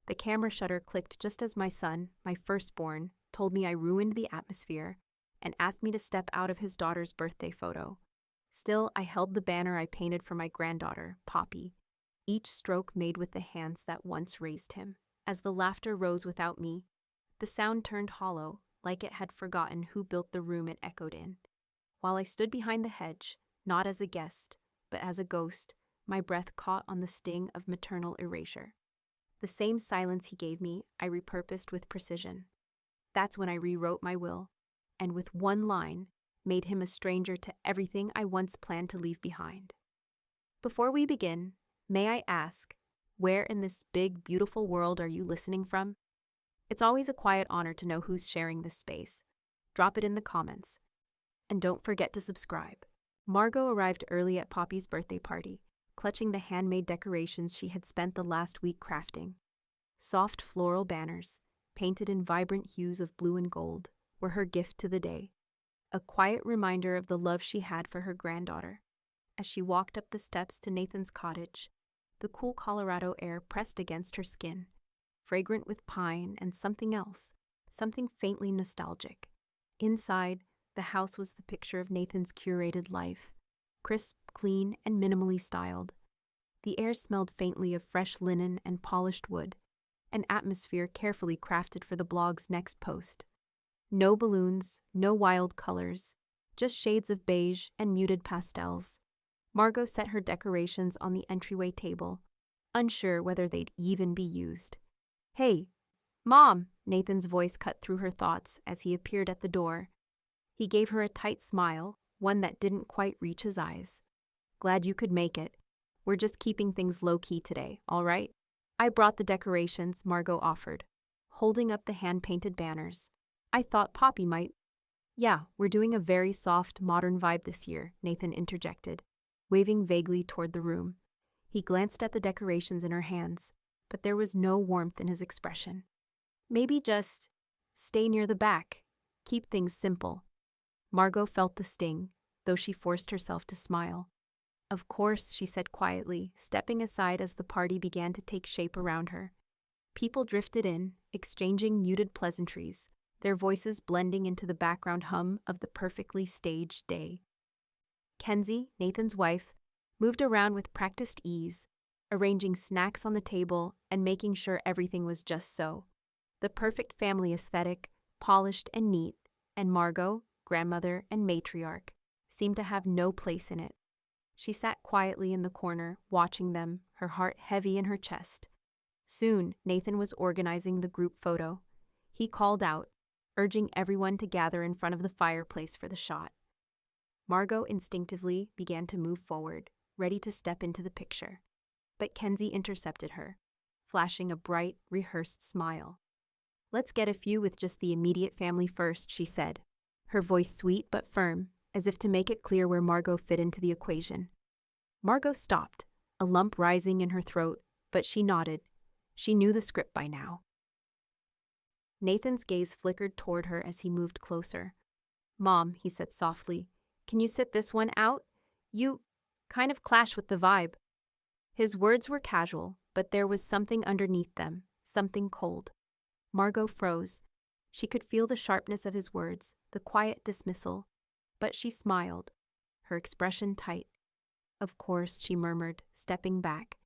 The camera shutter clicked just as my son, my firstborn, told me I ruined the atmosphere and asked me to step out of his daughter's birthday photo. Still, I held the banner I painted for my granddaughter, Poppy, each stroke made with the hands that once raised him. As the laughter rose without me, the sound turned hollow, like it had forgotten who built the room it echoed in. While I stood behind the hedge, not as a guest, but as a ghost, my breath caught on the sting of maternal erasure. The same silence he gave me, I repurposed with precision. That's when I rewrote my will, and with one line, made him a stranger to everything I once planned to leave behind. Before we begin, may I ask, where in this big, beautiful world are you listening from? It's always a quiet honor to know who's sharing this space. Drop it in the comments. And don't forget to subscribe. Margot arrived early at Poppy's birthday party, clutching the handmade decorations she had spent the last week crafting. Soft floral banners, painted in vibrant hues of blue and gold, were her gift to the day, a quiet reminder of the love she had for her granddaughter. As she walked up the steps to Nathan's cottage, the cool Colorado air pressed against her skin, fragrant with pine and something else, something faintly nostalgic. Inside, the house was the picture of Nathan's curated life, crisp, clean, and minimally styled. The air smelled faintly of fresh linen and polished wood, an atmosphere carefully crafted for the blog's next post. No balloons, no wild colors, just shades of beige and muted pastels. Margot set her decorations on the entryway table, unsure whether they'd even be used. "Hey, Mom!" Nathan's voice cut through her thoughts as he appeared at the door. He gave her a tight smile, one that didn't quite reach his eyes. "Glad you could make it. We're just keeping things low-key today, all right?" "I brought the decorations," Margot offered, holding up the hand-painted banners. "I thought Poppy might—" "Yeah, we're doing a very soft, modern vibe this year," Nathan interjected, waving vaguely toward the room. He glanced at the decorations in her hands, but there was no warmth in his expression. "Maybe just stay near the back. Keep things simple." Margot felt the sting, though she forced herself to smile. "Of course," she said quietly, stepping aside as the party began to take shape around her. People drifted in, exchanging muted pleasantries, their voices blending into the background hum of the perfectly staged day. Kenzie, Nathan's wife, moved around with practiced ease, arranging snacks on the table and making sure everything was just so. The perfect family aesthetic, polished and neat, and Margot, grandmother and matriarch, seemed to have no place in it. She sat quietly in the corner, watching them, her heart heavy in her chest. Soon, Nathan was organizing the group photo. He called out, urging everyone to gather in front of the fireplace for the shot. Margot instinctively began to move forward, ready to step into the picture. But Kenzie intercepted her, flashing a bright, rehearsed smile. "Let's get a few with just the immediate family first," she said, her voice sweet but firm, as if to make it clear where Margot fit into the equation. Margot stopped, a lump rising in her throat, but she nodded. She knew the script by now. Nathan's gaze flickered toward her as he moved closer. "Mom," he said softly, "can you sit this one out? You kind of clash with the vibe." His words were casual, but there was something underneath them, something cold. Margot froze. She could feel the sharpness of his words, the quiet dismissal, but she smiled, her expression tight. "Of course," she murmured, stepping back.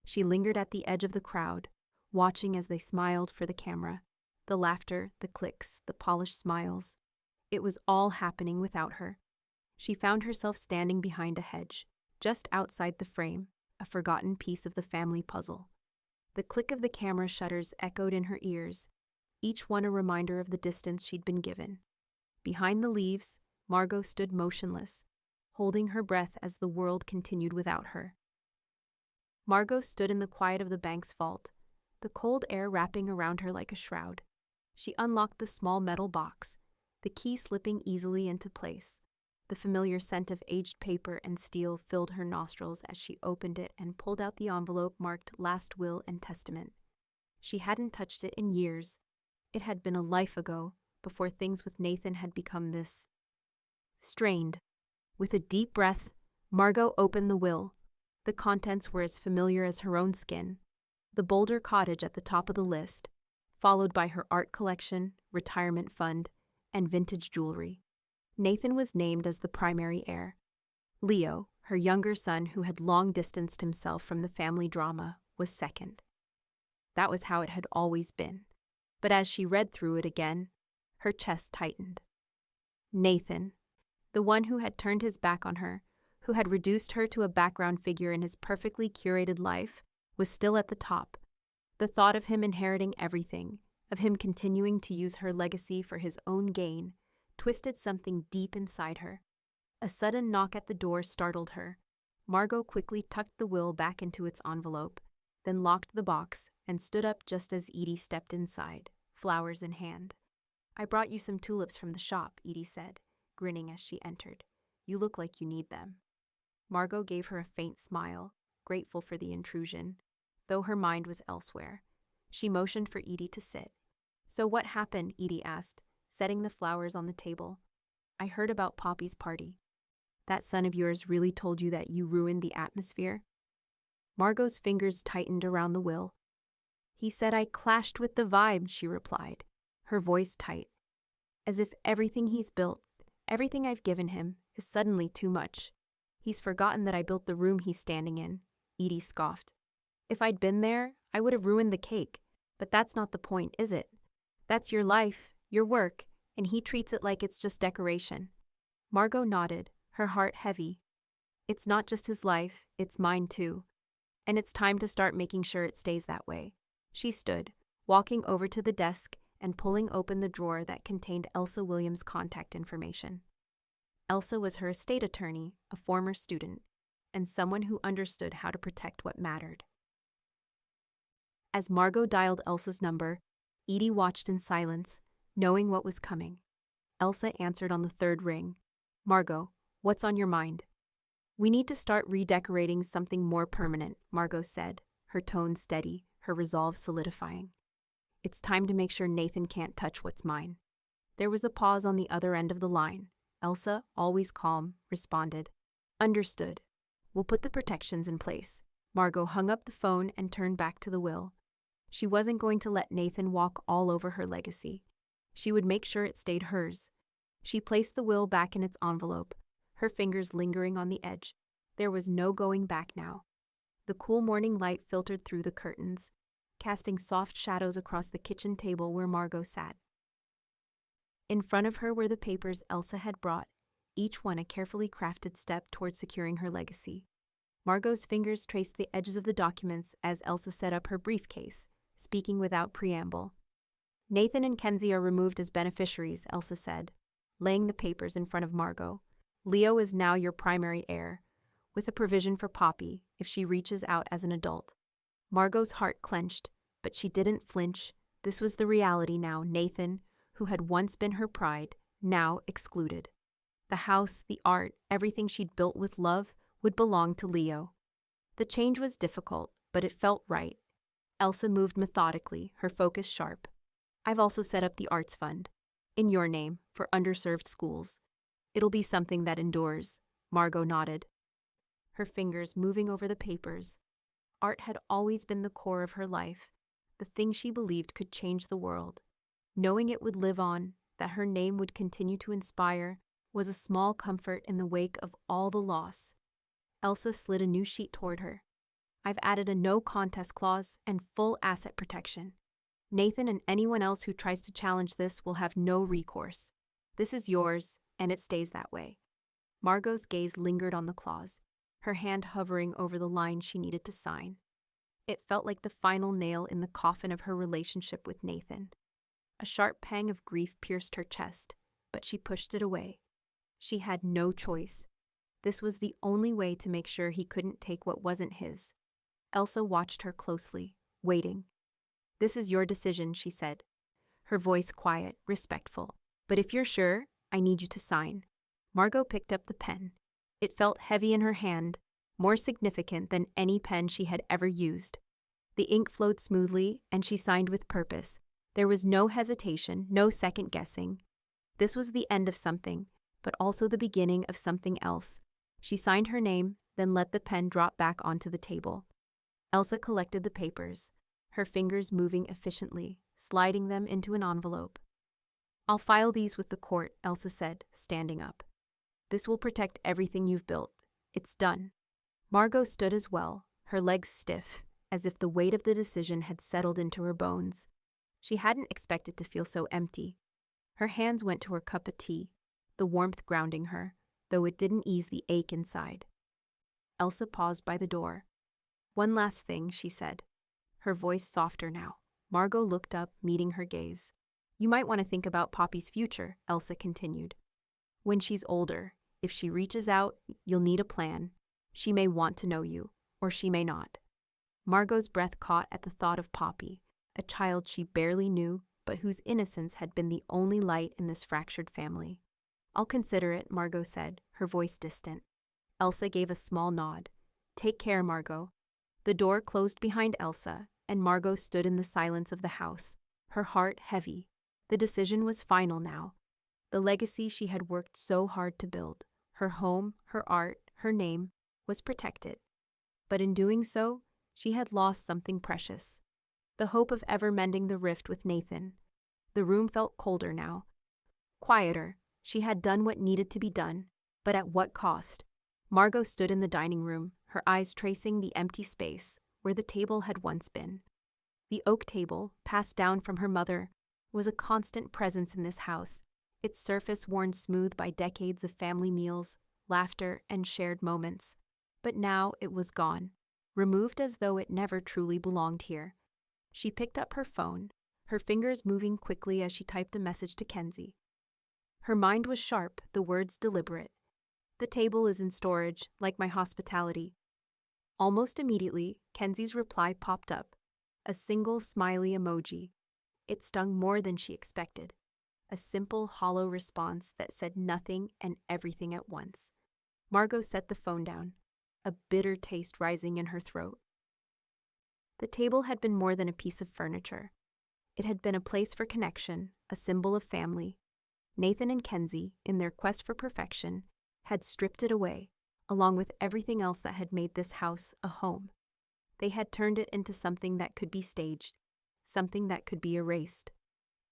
She lingered at the edge of the crowd, watching as they smiled for the camera. The laughter, the clicks, the polished smiles. It was all happening without her. She found herself standing behind a hedge, just outside the frame, a forgotten piece of the family puzzle. The click of the camera shutters echoed in her ears, each one a reminder of the distance she'd been given. Behind the leaves, Margot stood motionless, holding her breath as the world continued without her. Margot stood in the quiet of the bank's vault, the cold air wrapping around her like a shroud. She unlocked the small metal box, the key slipping easily into place. The familiar scent of aged paper and steel filled her nostrils as she opened it and pulled out the envelope marked Last Will and Testament. She hadn't touched it in years. It had been a life ago, before things with Nathan had become this strained. With a deep breath, Margot opened the will. The contents were as familiar as her own skin. The Boulder cottage at the top of the list, followed by her art collection, retirement fund, and vintage jewelry. Nathan was named as the primary heir. Leo, her younger son who had long distanced himself from the family drama, was second. That was how it had always been. But as she read through it again, her chest tightened. Nathan, the one who had turned his back on her, who had reduced her to a background figure in his perfectly curated life, was still at the top. The thought of him inheriting everything, of him continuing to use her legacy for his own gain, twisted something deep inside her. A sudden knock at the door startled her. Margot quickly tucked the will back into its envelope, then locked the box and stood up just as Edie stepped inside, flowers in hand. "I brought you some tulips from the shop," Edie said, grinning as she entered. "You look like you need them." Margot gave her a faint smile, grateful for the intrusion, though her mind was elsewhere. She motioned for Edie to sit. "So what happened?" Edie asked, setting the flowers on the table. "I heard about Poppy's party. That son of yours really told you that you ruined the atmosphere?" Margot's fingers tightened around the will. "He said I clashed with the vibe," she replied, her voice tight, as if everything he's built, everything I've given him, is suddenly too much. "He's forgotten that I built the room he's standing in," Edie scoffed. "If I'd been there, I would have ruined the cake. But that's not the point, is it? That's your life, your work, and he treats it like it's just decoration." Margot nodded, her heart heavy. "It's not just his life, it's mine too. And it's time to start making sure it stays that way." She stood, walking over to the desk and pulling open the drawer that contained Elsa Williams' contact information. Elsa was her estate attorney, a former student, and someone who understood how to protect what mattered. As Margot dialed Elsa's number, Edie watched in silence, knowing what was coming. Elsa answered on the third ring. "Margot, what's on your mind?" "We need to start redecorating something more permanent," Margot said, her tone steady, her resolve solidifying. "It's time to make sure Nathan can't touch what's mine." There was a pause on the other end of the line. Elsa, always calm, responded, "Understood. We'll put the protections in place." Margot hung up the phone and turned back to the will. She wasn't going to let Nathan walk all over her legacy. She would make sure it stayed hers. She placed the will back in its envelope, her fingers lingering on the edge. There was no going back now. The cool morning light filtered through the curtains, casting soft shadows across the kitchen table where Margot sat. In front of her were the papers Elsa had brought, each one a carefully crafted step toward securing her legacy. Margot's fingers traced the edges of the documents as Elsa set up her briefcase, speaking without preamble. "Nathan and Kenzie are removed as beneficiaries," Elsa said, laying the papers in front of Margot. "Leo is now your primary heir, with a provision for Poppy if she reaches out as an adult." Margot's heart clenched, but she didn't flinch. This was the reality now. Nathan, who had once been her pride, now excluded. The house, the art, everything she'd built with love would belong to Leo. The change was difficult, but it felt right. Elsa moved methodically, her focus sharp. "I've also set up the arts fund, in your name, for underserved schools. It'll be something that endures." Margot nodded, her fingers moving over the papers. Art had always been the core of her life, the thing she believed could change the world. Knowing it would live on, that her name would continue to inspire, was a small comfort in the wake of all the loss. Elsa slid a new sheet toward her. "I've added a no-contest clause and full asset protection. Nathan and anyone else who tries to challenge this will have no recourse. This is yours, and it stays that way." Margot's gaze lingered on the clause, her hand hovering over the line she needed to sign. It felt like the final nail in the coffin of her relationship with Nathan. A sharp pang of grief pierced her chest, but she pushed it away. She had no choice. This was the only way to make sure he couldn't take what wasn't his. Elsa watched her closely, waiting. "This is your decision," she said, her voice quiet, respectful. "But if you're sure, I need you to sign." Margot picked up the pen. It felt heavy in her hand, more significant than any pen she had ever used. The ink flowed smoothly, and she signed with purpose. There was no hesitation, no second-guessing. This was the end of something, but also the beginning of something else. She signed her name, then let the pen drop back onto the table. Elsa collected the papers, her fingers moving efficiently, sliding them into an envelope. "I'll file these with the court," Elsa said, standing up. "This will protect everything you've built. It's done." Margot stood as well, her legs stiff, as if the weight of the decision had settled into her bones. She hadn't expected to feel so empty. Her hands went to her cup of tea, the warmth grounding her, though it didn't ease the ache inside. Elsa paused by the door. "One last thing," she said, her voice softer now. Margot looked up, meeting her gaze. "You might want to think about Poppy's future," Elsa continued. "When she's older, if she reaches out, you'll need a plan. She may want to know you, or she may not." Margot's breath caught at the thought of Poppy, a child she barely knew, but whose innocence had been the only light in this fractured family. "I'll consider it," Margot said, her voice distant. Elsa gave a small nod. "Take care, Margot." The door closed behind Elsa, and Margot stood in the silence of the house, her heart heavy. The decision was final now. The legacy she had worked so hard to build, her home, her art, her name, was protected. But in doing so, she had lost something precious. The hope of ever mending the rift with Nathan. The room felt colder now. Quieter. She had done what needed to be done, but at what cost? Margot stood in the dining room, her eyes tracing the empty space where the table had once been. The oak table, passed down from her mother, was a constant presence in this house, its surface worn smooth by decades of family meals, laughter, and shared moments. But now it was gone, removed as though it never truly belonged here. She picked up her phone, her fingers moving quickly as she typed a message to Kenzie. Her mind was sharp, the words deliberate. "The table is in storage, like my hospitality." Almost immediately, Kenzie's reply popped up, a single smiley emoji. It stung more than she expected, a simple, hollow response that said nothing and everything at once. Margot set the phone down, a bitter taste rising in her throat. The table had been more than a piece of furniture. It had been a place for connection, a symbol of family. Nathan and Kenzie, in their quest for perfection, had stripped it away, along with everything else that had made this house a home. They had turned it into something that could be staged, something that could be erased.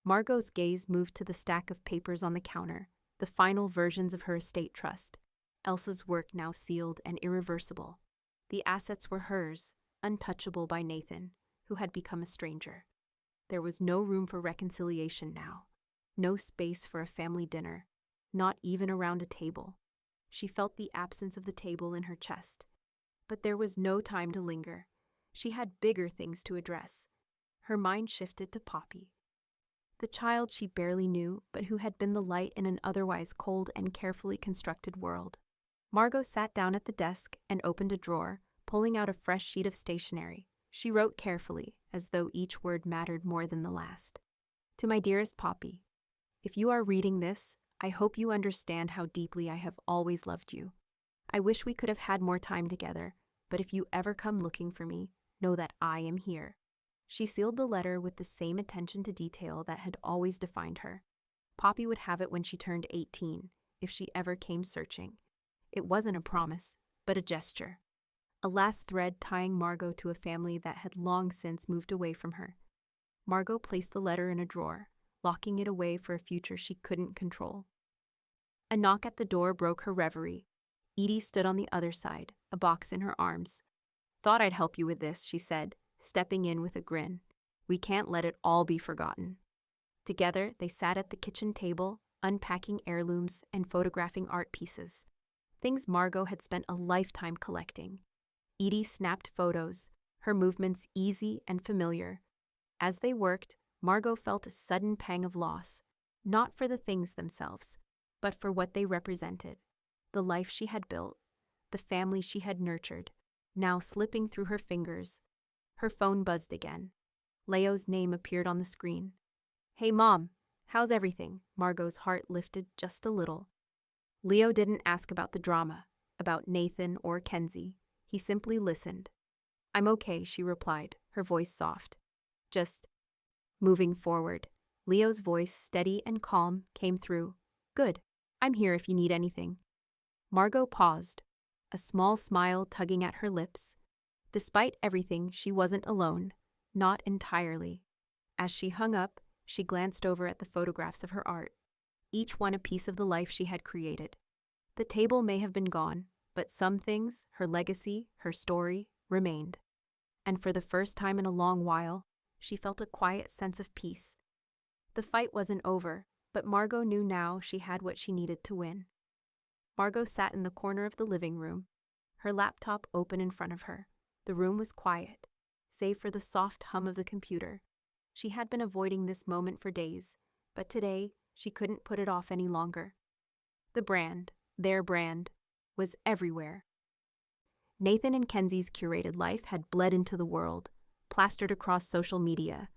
Margot's gaze moved to the stack of papers on the counter, the final versions of her estate trust. Elsa's work now sealed and irreversible. The assets were hers, untouchable by Nathan, who had become a stranger. There was no room for reconciliation now, no space for a family dinner, not even around a table. She felt the absence of the table in her chest. But there was no time to linger. She had bigger things to address. Her mind shifted to Poppy, the child she barely knew, but who had been the light in an otherwise cold and carefully constructed world. Margot sat down at the desk and opened a drawer, pulling out a fresh sheet of stationery. She wrote carefully, as though each word mattered more than the last. "To my dearest Poppy, if you are reading this, I hope you understand how deeply I have always loved you. I wish we could have had more time together, but if you ever come looking for me, know that I am here." She sealed the letter with the same attention to detail that had always defined her. Poppy would have it when she turned 18, if she ever came searching. It wasn't a promise, but a gesture. A last thread tying Margot to a family that had long since moved away from her. Margot placed the letter in a drawer, locking it away for a future she couldn't control. A knock at the door broke her reverie. Edie stood on the other side, a box in her arms. "Thought I'd help you with this," she said, stepping in with a grin. "We can't let it all be forgotten." Together, they sat at the kitchen table, unpacking heirlooms and photographing art pieces. Things Margot had spent a lifetime collecting. Edie snapped photos, her movements easy and familiar. As they worked, Margot felt a sudden pang of loss, not for the things themselves, but for what they represented. The life she had built, the family she had nurtured, now slipping through her fingers. Her phone buzzed again. Leo's name appeared on the screen. "Hey, Mom, how's everything?" Margot's heart lifted just a little. Leo didn't ask about the drama, about Nathan or Kenzie. He simply listened. "I'm okay," she replied, her voice soft. "Just moving forward." Leo's voice, steady and calm, came through. "Good. I'm here if you need anything." Margot paused, a small smile tugging at her lips. Despite everything, she wasn't alone. Not entirely. As she hung up, she glanced over at the photographs of her art, each one a piece of the life she had created. The table may have been gone, but some things, her legacy, her story, remained. And for the first time in a long while, she felt a quiet sense of peace. The fight wasn't over, but Margot knew now she had what she needed to win. Margot sat in the corner of the living room, her laptop open in front of her. The room was quiet, save for the soft hum of the computer. She had been avoiding this moment for days, but today she couldn't put it off any longer. The brand, their brand, was everywhere. Nathan and Kenzie's curated life had bled into the world, plastered across social media.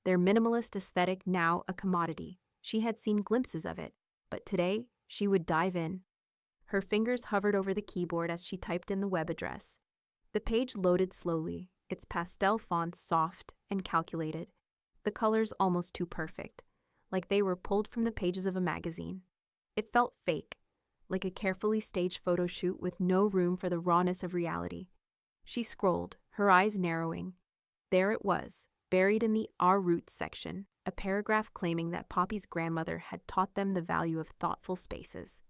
Their minimalist aesthetic now a commodity. She had seen glimpses of it, but today she would dive in. Her fingers hovered over the keyboard as she typed in the web address. The page loaded slowly, its pastel fonts soft and calculated, the colors almost too perfect, like they were pulled from the pages of a magazine. It felt fake, like a carefully staged photo shoot with no room for the rawness of reality. She scrolled, her eyes narrowing. There it was, buried in the Our Roots section, a paragraph claiming that Poppy's grandmother had taught them the value of thoughtful spaces.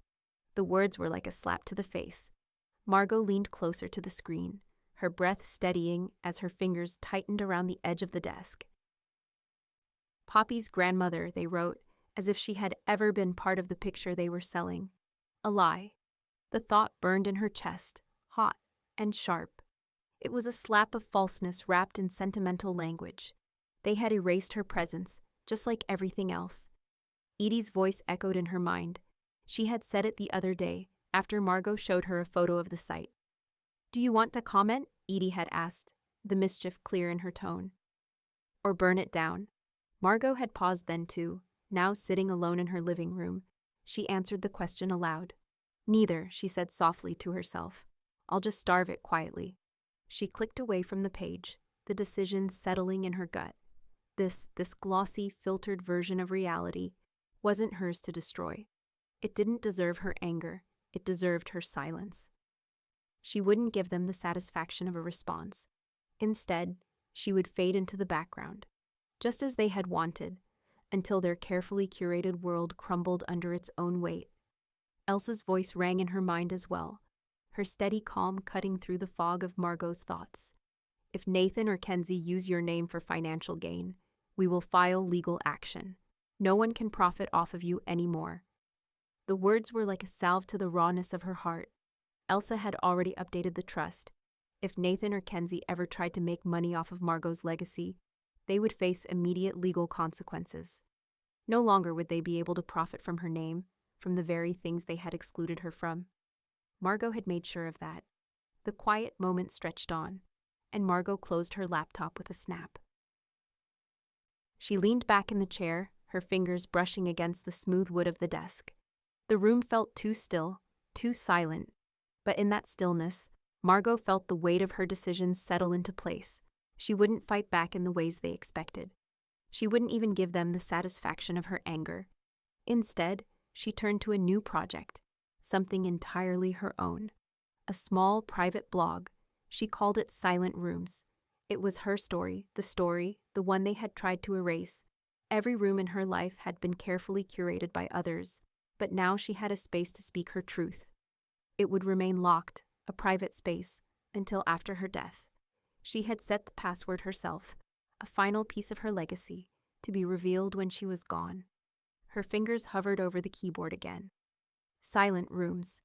The words were like a slap to the face. Margot leaned closer to the screen, her breath steadying as her fingers tightened around the edge of the desk. Poppy's grandmother, they wrote, as if she had ever been part of the picture they were selling. A lie. The thought burned in her chest, hot and sharp. It was a slap of falseness wrapped in sentimental language. They had erased her presence, just like everything else. Edie's voice echoed in her mind. She had said it the other day, after Margot showed her a photo of the site. "Do you want to comment?" Edie had asked, the mischief clear in her tone. "Or burn it down?" Margot had paused then too, now sitting alone in her living room. She answered the question aloud. "Neither," she said softly to herself. "I'll just starve it quietly." She clicked away from the page, the decision settling in her gut. This glossy, filtered version of reality wasn't hers to destroy. It didn't deserve her anger. It deserved her silence. She wouldn't give them the satisfaction of a response. Instead, she would fade into the background, just as they had wanted, until their carefully curated world crumbled under its own weight. Elsa's voice rang in her mind as well, her steady calm cutting through the fog of Margot's thoughts. "If Nathan or Kenzie use your name for financial gain, we will file legal action. No one can profit off of you anymore." The words were like a salve to the rawness of her heart. Elsa had already updated the trust. If Nathan or Kenzie ever tried to make money off of Margot's legacy, they would face immediate legal consequences. No longer would they be able to profit from her name, from the very things they had excluded her from. Margot had made sure of that. The quiet moment stretched on, and Margot closed her laptop with a snap. She leaned back in the chair, her fingers brushing against the smooth wood of the desk. The room felt too still, too silent, but in that stillness, Margot felt the weight of her decisions settle into place. She wouldn't fight back in the ways they expected. She wouldn't even give them the satisfaction of her anger. Instead, she turned to a new project, something entirely her own. A small, private blog. She called it Silent Rooms. It was her story, the one they had tried to erase. Every room in her life had been carefully curated by others, but now she had a space to speak her truth. It would remain locked, a private space, until after her death. She had set the password herself, a final piece of her legacy, to be revealed when she was gone. Her fingers hovered over the keyboard again. Silent Rooms.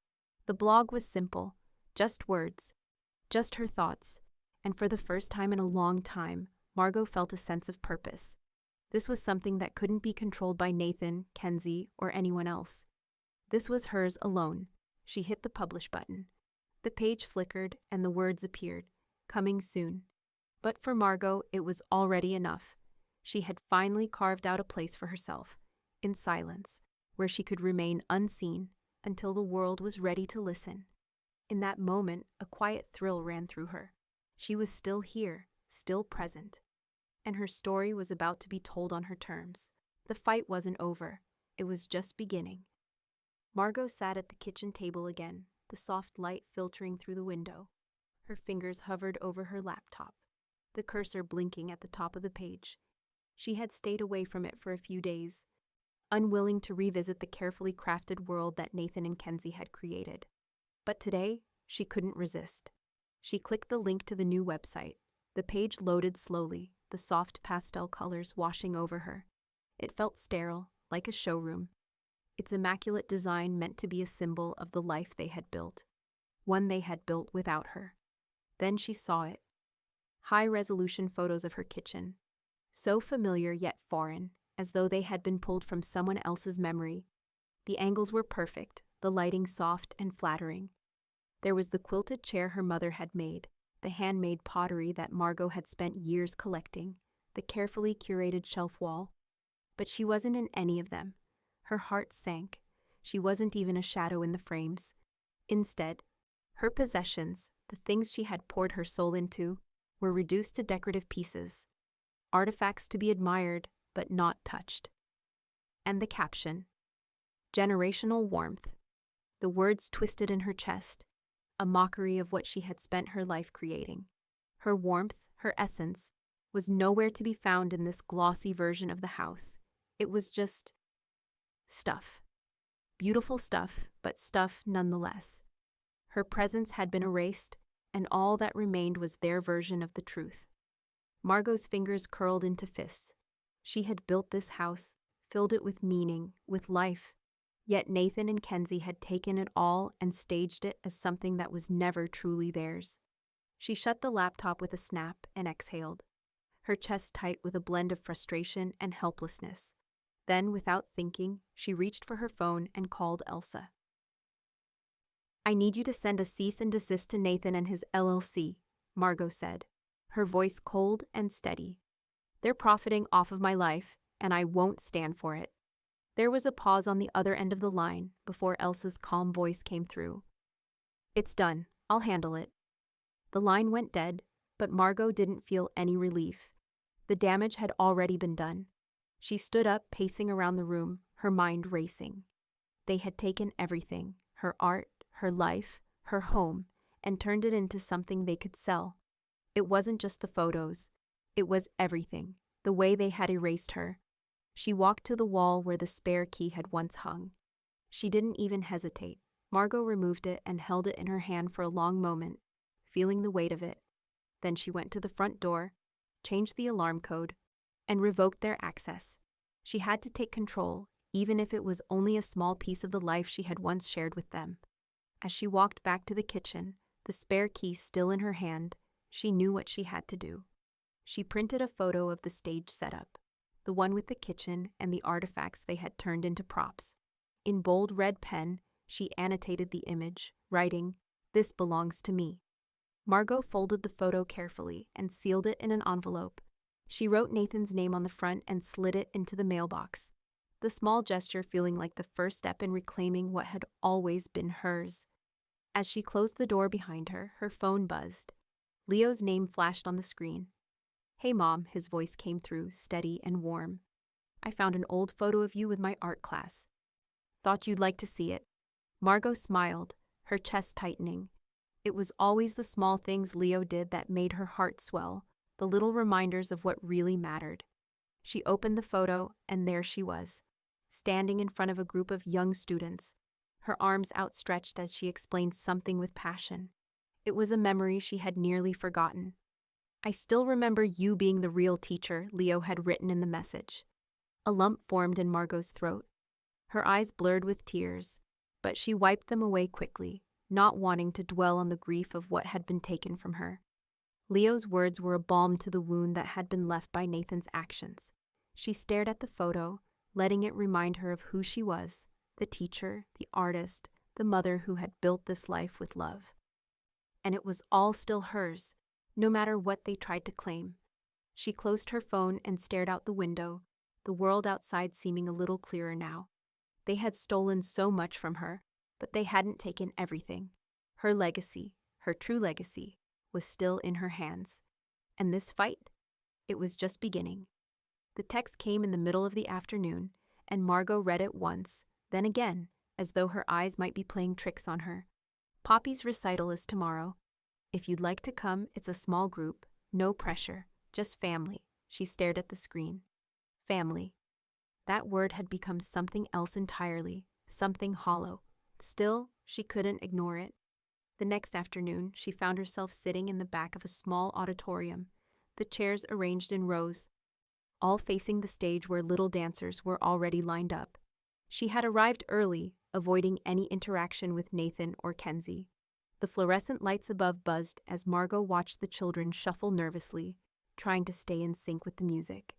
The blog was simple, just words, just her thoughts, and for the first time in a long time, Margot felt a sense of purpose. This was something that couldn't be controlled by Nathan, Kenzie, or anyone else. This was hers alone. She hit the publish button. The page flickered and the words appeared, coming soon. But for Margot, it was already enough. She had finally carved out a place for herself, in silence, where she could remain unseen until the world was ready to listen. In that moment, a quiet thrill ran through her. She was still here, still present, and her story was about to be told on her terms. The fight wasn't over. It was just beginning. Margot sat at the kitchen table again, the soft light filtering through the window. Her fingers hovered over her laptop. the cursor blinking at the top of the page. She had stayed away from it for a few days, unwilling to revisit the carefully crafted world that Nathan and Kenzie had created. But today, she couldn't resist. She clicked the link to the new website. The page loaded slowly, the soft pastel colors washing over her. It felt sterile, like a showroom. Its immaculate design meant to be a symbol of the life they had built, one they had built without her. Then she saw it. High-resolution photos of her kitchen, so familiar yet foreign, as though they had been pulled from someone else's memory. The angles were perfect, the lighting soft and flattering. There was the quilted chair her mother had made, the handmade pottery that Margot had spent years collecting, the carefully curated shelf wall. But she wasn't in any of them. Her heart sank. She wasn't even a shadow in the frames. Instead, her possessions, the things she had poured her soul into, were reduced to decorative pieces, artifacts to be admired but not touched. And the caption, "Generational warmth." The words twisted in her chest, a mockery of what she had spent her life creating. Her warmth, her essence, was nowhere to be found in this glossy version of the house. It was just stuff. Beautiful stuff, but stuff nonetheless. Her presence had been erased, and all that remained was their version of the truth. Margot's fingers curled into fists. She had built this house, filled it with meaning, with life. Yet Nathan and Kenzie had taken it all and staged it as something that was never truly theirs. She shut the laptop with a snap and exhaled, her chest tight with a blend of frustration and helplessness. Then, without thinking, she reached for her phone and called Elsa. "I need you to send a cease and desist to Nathan and his LLC," Margot said, her voice cold and steady. "They're profiting off of my life, and I won't stand for it." There was a pause on the other end of the line before Elsa's calm voice came through. "It's done. I'll handle it." The line went dead, but Margot didn't feel any relief. The damage had already been done. She stood up, pacing around the room, her mind racing. They had taken everything, her art, her life, her home, and turned it into something they could sell. It wasn't just the photos. It was everything, the way they had erased her. She walked to the wall where the spare key had once hung. She didn't even hesitate. Margot removed it and held it in her hand for a long moment, feeling the weight of it. Then she went to the front door, changed the alarm code, and revoked their access. She had to take control, even if it was only a small piece of the life she had once shared with them. As she walked back to the kitchen, the spare key still in her hand, she knew what she had to do. She printed a photo of the stage setup, the one with the kitchen and the artifacts they had turned into props. In bold red pen, she annotated the image, writing, "This belongs to me." Margot folded the photo carefully and sealed it in an envelope. She wrote Nathan's name on the front and slid it into the mailbox, the small gesture feeling like the first step in reclaiming what had always been hers. As she closed the door behind her, her phone buzzed. Leo's name flashed on the screen. "Hey, Mom," his voice came through, steady and warm. "I found an old photo of you with my art class. Thought you'd like to see it." Margot smiled, her chest tightening. It was always the small things Leo did that made her heart swell, the little reminders of what really mattered. She opened the photo, and there she was, standing in front of a group of young students, her arms outstretched as she explained something with passion. It was a memory she had nearly forgotten. "I still remember you being the real teacher," Leo had written in the message. A lump formed in Margot's throat. Her eyes blurred with tears, but she wiped them away quickly, not wanting to dwell on the grief of what had been taken from her. Leo's words were a balm to the wound that had been left by Nathan's actions. She stared at the photo, letting it remind her of who she was, the teacher, the artist, the mother who had built this life with love. And it was all still hers, no matter what they tried to claim. She closed her phone and stared out the window, the world outside seeming a little clearer now. They had stolen so much from her, but they hadn't taken everything. Her legacy, her true legacy, was still in her hands. And this fight? It was just beginning. The text came in the middle of the afternoon, and Margot read it once, then again, as though her eyes might be playing tricks on her. "Poppy's recital is tomorrow. If you'd like to come, it's a small group. No pressure, just family. She stared at the screen. Family. That word had become something else entirely, something hollow. Still, she couldn't ignore it. The next afternoon, she found herself sitting in the back of a small auditorium, the chairs arranged in rows, all facing the stage where little dancers were already lined up. She had arrived early, avoiding any interaction with Nathan or Kenzie. The fluorescent lights above buzzed as Margot watched the children shuffle nervously, trying to stay in sync with the music.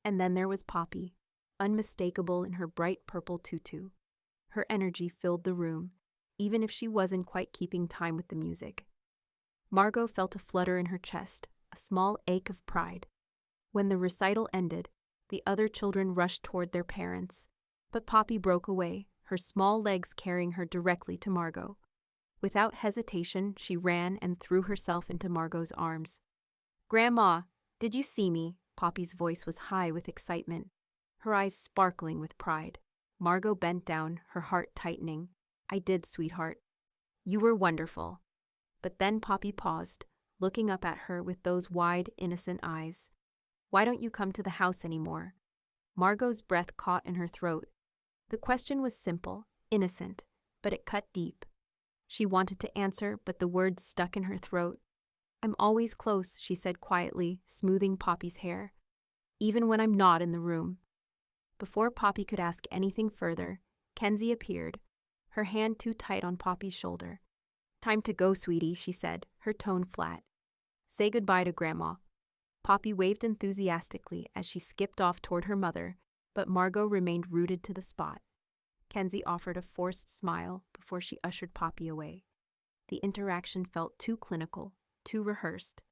And then there was Poppy, unmistakable in her bright purple tutu. Her energy filled the room, even if she wasn't quite keeping time with the music. Margot felt a flutter in her chest, a small ache of pride. When the recital ended, the other children rushed toward their parents, but Poppy broke away, her small legs carrying her directly to Margot. Without hesitation, she ran and threw herself into Margot's arms. "Grandma, did you see me?" Poppy's voice was high with excitement, her eyes sparkling with pride. Margot bent down, her heart tightening. "I did, sweetheart. You were wonderful." But then Poppy paused, looking up at her with those wide, innocent eyes. "Why don't you come to the house anymore?" Margot's breath caught in her throat. The question was simple, innocent, but it cut deep. She wanted to answer, but the words stuck in her throat. "I'm always close," she said quietly, smoothing Poppy's hair, "even when I'm not in the room." Before Poppy could ask anything further, Kenzie appeared, her hand too tight on Poppy's shoulder. "Time to go, sweetie," she said, her tone flat. "Say goodbye to Grandma." Poppy waved enthusiastically as she skipped off toward her mother, but Margot remained rooted to the spot. Kenzie offered a forced smile before she ushered Poppy away. The interaction felt too clinical, too rehearsed.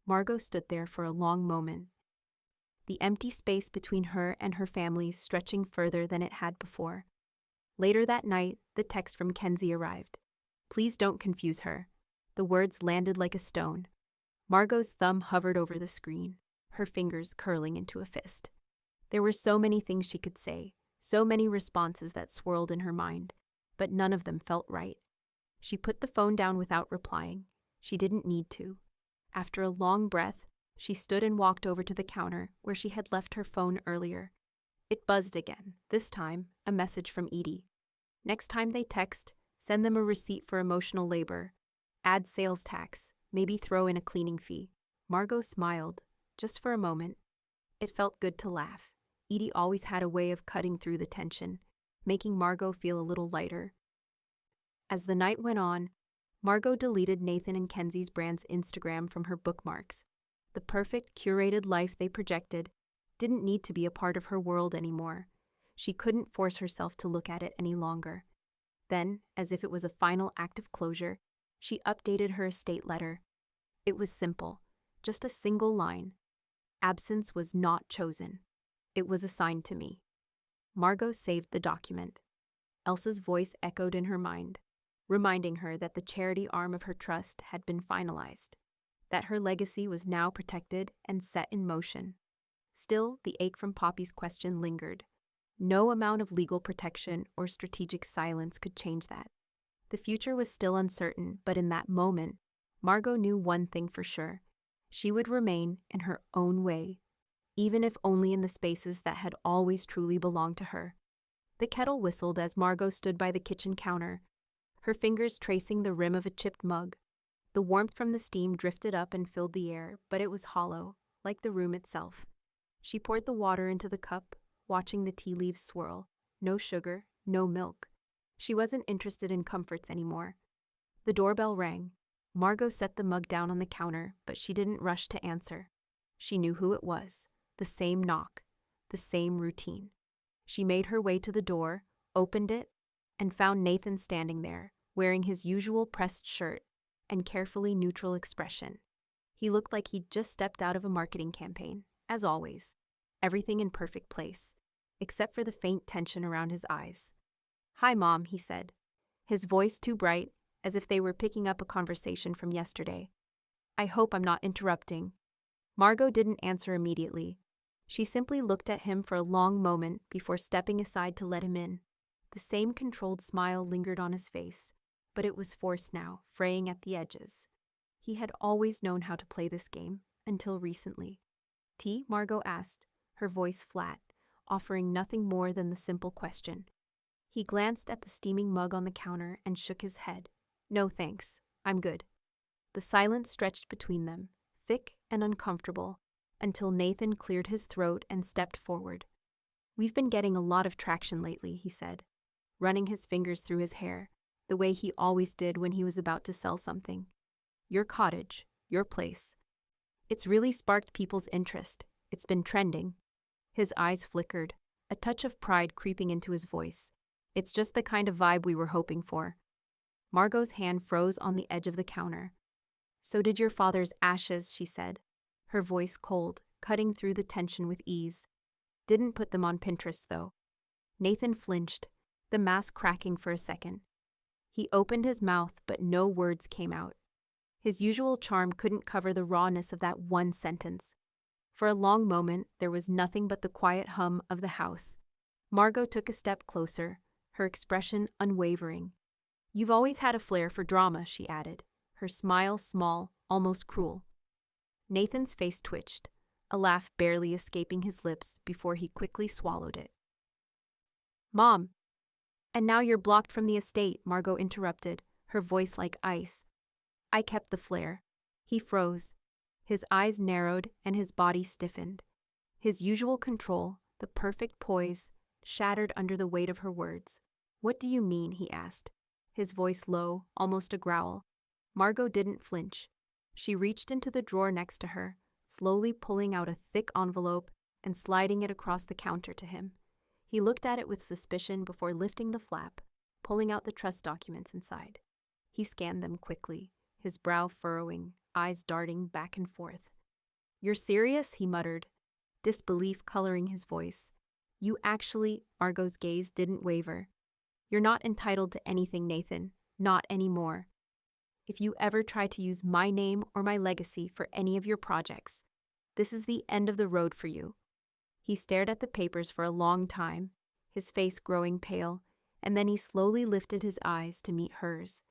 Margot stood there for a long moment, the empty space between her and her family stretching further than it had before. Later that night, the text from Kenzie arrived. "Please don't confuse her." The words landed like a stone. Margot's thumb hovered over the screen, her fingers curling into a fist. There were so many things she could say, so many responses that swirled in her mind, but none of them felt right. She put the phone down without replying. She didn't need to. After a long breath, she stood and walked over to the counter where she had left her phone earlier. It buzzed again, this time a message from Edie. Next time they text, send them a receipt for emotional labor. Add sales tax, maybe throw in a cleaning fee. Margot smiled, just for a moment. It felt good to laugh. Edie always had a way of cutting through the tension, making Margot feel a little lighter. As the night went on, Margot deleted Nathan and Kenzie's brand's Instagram from her bookmarks. The perfect, curated life they projected didn't need to be a part of her world anymore. She couldn't force herself to look at it any longer. Then, as if it was a final act of closure, she updated her estate letter. It was simple, just a single line. Absence was not chosen. It was assigned to me. Margot saved the document. Elsa's voice echoed in her mind, reminding her that the charity arm of her trust had been finalized, that her legacy was now protected and set in motion. Still, the ache from Poppy's question lingered. No amount of legal protection or strategic silence could change that. The future was still uncertain, but in that moment, Margot knew one thing for sure. She would remain in her own way, even if only in the spaces that had always truly belonged to her. The kettle whistled as Margot stood by the kitchen counter, her fingers tracing the rim of a chipped mug. The warmth from the steam drifted up and filled the air, but it was hollow, like the room itself. She poured the water into the cup, watching the tea leaves swirl. No sugar, no milk. She wasn't interested in comforts anymore. The doorbell rang. Margot set the mug down on the counter, but she didn't rush to answer. She knew who it was. The same knock, the same routine. She made her way to the door, opened it, and found Nathan standing there, wearing his usual pressed shirt and carefully neutral expression. He looked like he'd just stepped out of a marketing campaign, as always. Everything in perfect place, except for the faint tension around his eyes. "Hi, Mom," he said, his voice too bright, as if they were picking up a conversation from yesterday. "I hope I'm not interrupting." Margot didn't answer immediately. She simply looked at him for a long moment before stepping aside to let him in. The same controlled smile lingered on his face, but it was forced now, fraying at the edges. He had always known how to play this game, until recently. Tea? Margot asked, her voice flat, offering nothing more than the simple question. He glanced at the steaming mug on the counter and shook his head. No thanks, I'm good. The silence stretched between them, thick and uncomfortable, until Nathan cleared his throat and stepped forward. We've been getting a lot of traction lately, he said, running his fingers through his hair, the way he always did when he was about to sell something. Your cottage, your place. It's really sparked people's interest. It's been trending. His eyes flickered, a touch of pride creeping into his voice. It's just the kind of vibe we were hoping for. Margot's hand froze on the edge of the counter. So did your father's ashes, she said, her voice cold, cutting through the tension with ease. Didn't put them on Pinterest, though. Nathan flinched, the mask cracking for a second. He opened his mouth, but no words came out. His usual charm couldn't cover the rawness of that one sentence. For a long moment, there was nothing but the quiet hum of the house. Margot took a step closer, her expression unwavering. You've always had a flair for drama, she added, her smile small, almost cruel. Nathan's face twitched, a laugh barely escaping his lips before he quickly swallowed it. Mom! And now you're blocked from the estate, Margot interrupted, her voice like ice. I kept the flair. He froze. His eyes narrowed and his body stiffened. His usual control, the perfect poise, shattered under the weight of her words. What do you mean? He asked, his voice low, almost a growl. Margot didn't flinch. She reached into the drawer next to her, slowly pulling out a thick envelope and sliding it across the counter to him. He looked at it with suspicion before lifting the flap, pulling out the trust documents inside. He scanned them quickly, his brow furrowing, eyes darting back and forth. You're serious? He muttered, disbelief coloring his voice. You actually, Margot's gaze didn't waver. You're not entitled to anything, Nathan. Not anymore. If you ever try to use my name or my legacy for any of your projects, this is the end of the road for you. He stared at the papers for a long time, his face growing pale, and then he slowly lifted his eyes to meet hers.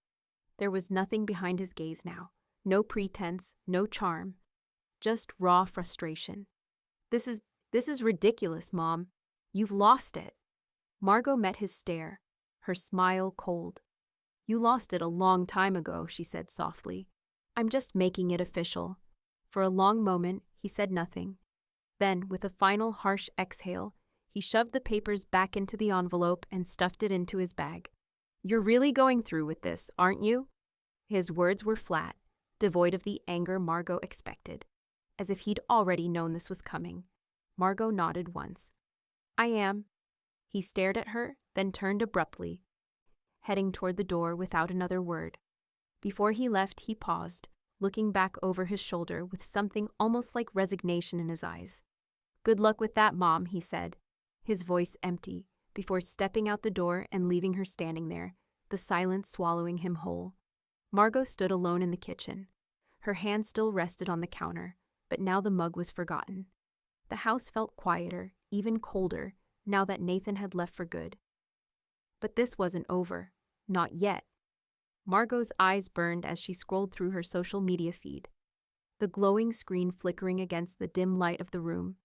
There was nothing behind his gaze now, no pretense, no charm, just raw frustration. This is ridiculous, Mom. You've lost it. Margot met his stare, her smile cold. You lost it a long time ago, she said softly. I'm just making it official. For a long moment, he said nothing. Then, with a final harsh exhale, he shoved the papers back into the envelope and stuffed it into his bag. You're really going through with this, aren't you? His words were flat, devoid of the anger Margot expected, as if he'd already known this was coming. Margot nodded once. I am. He stared at her, then turned abruptly, heading toward the door without another word. Before he left, he paused, looking back over his shoulder with something almost like resignation in his eyes. Good luck with that, Mom, he said, his voice empty, before stepping out the door and leaving her standing there, the silence swallowing him whole. Margot stood alone in the kitchen. Her hand still rested on the counter, but now the mug was forgotten. The house felt quieter, even colder, now that Nathan had left for good. But this wasn't over. Not yet. Margot's eyes burned as she scrolled through her social media feed, the glowing screen flickering against the dim light of the room.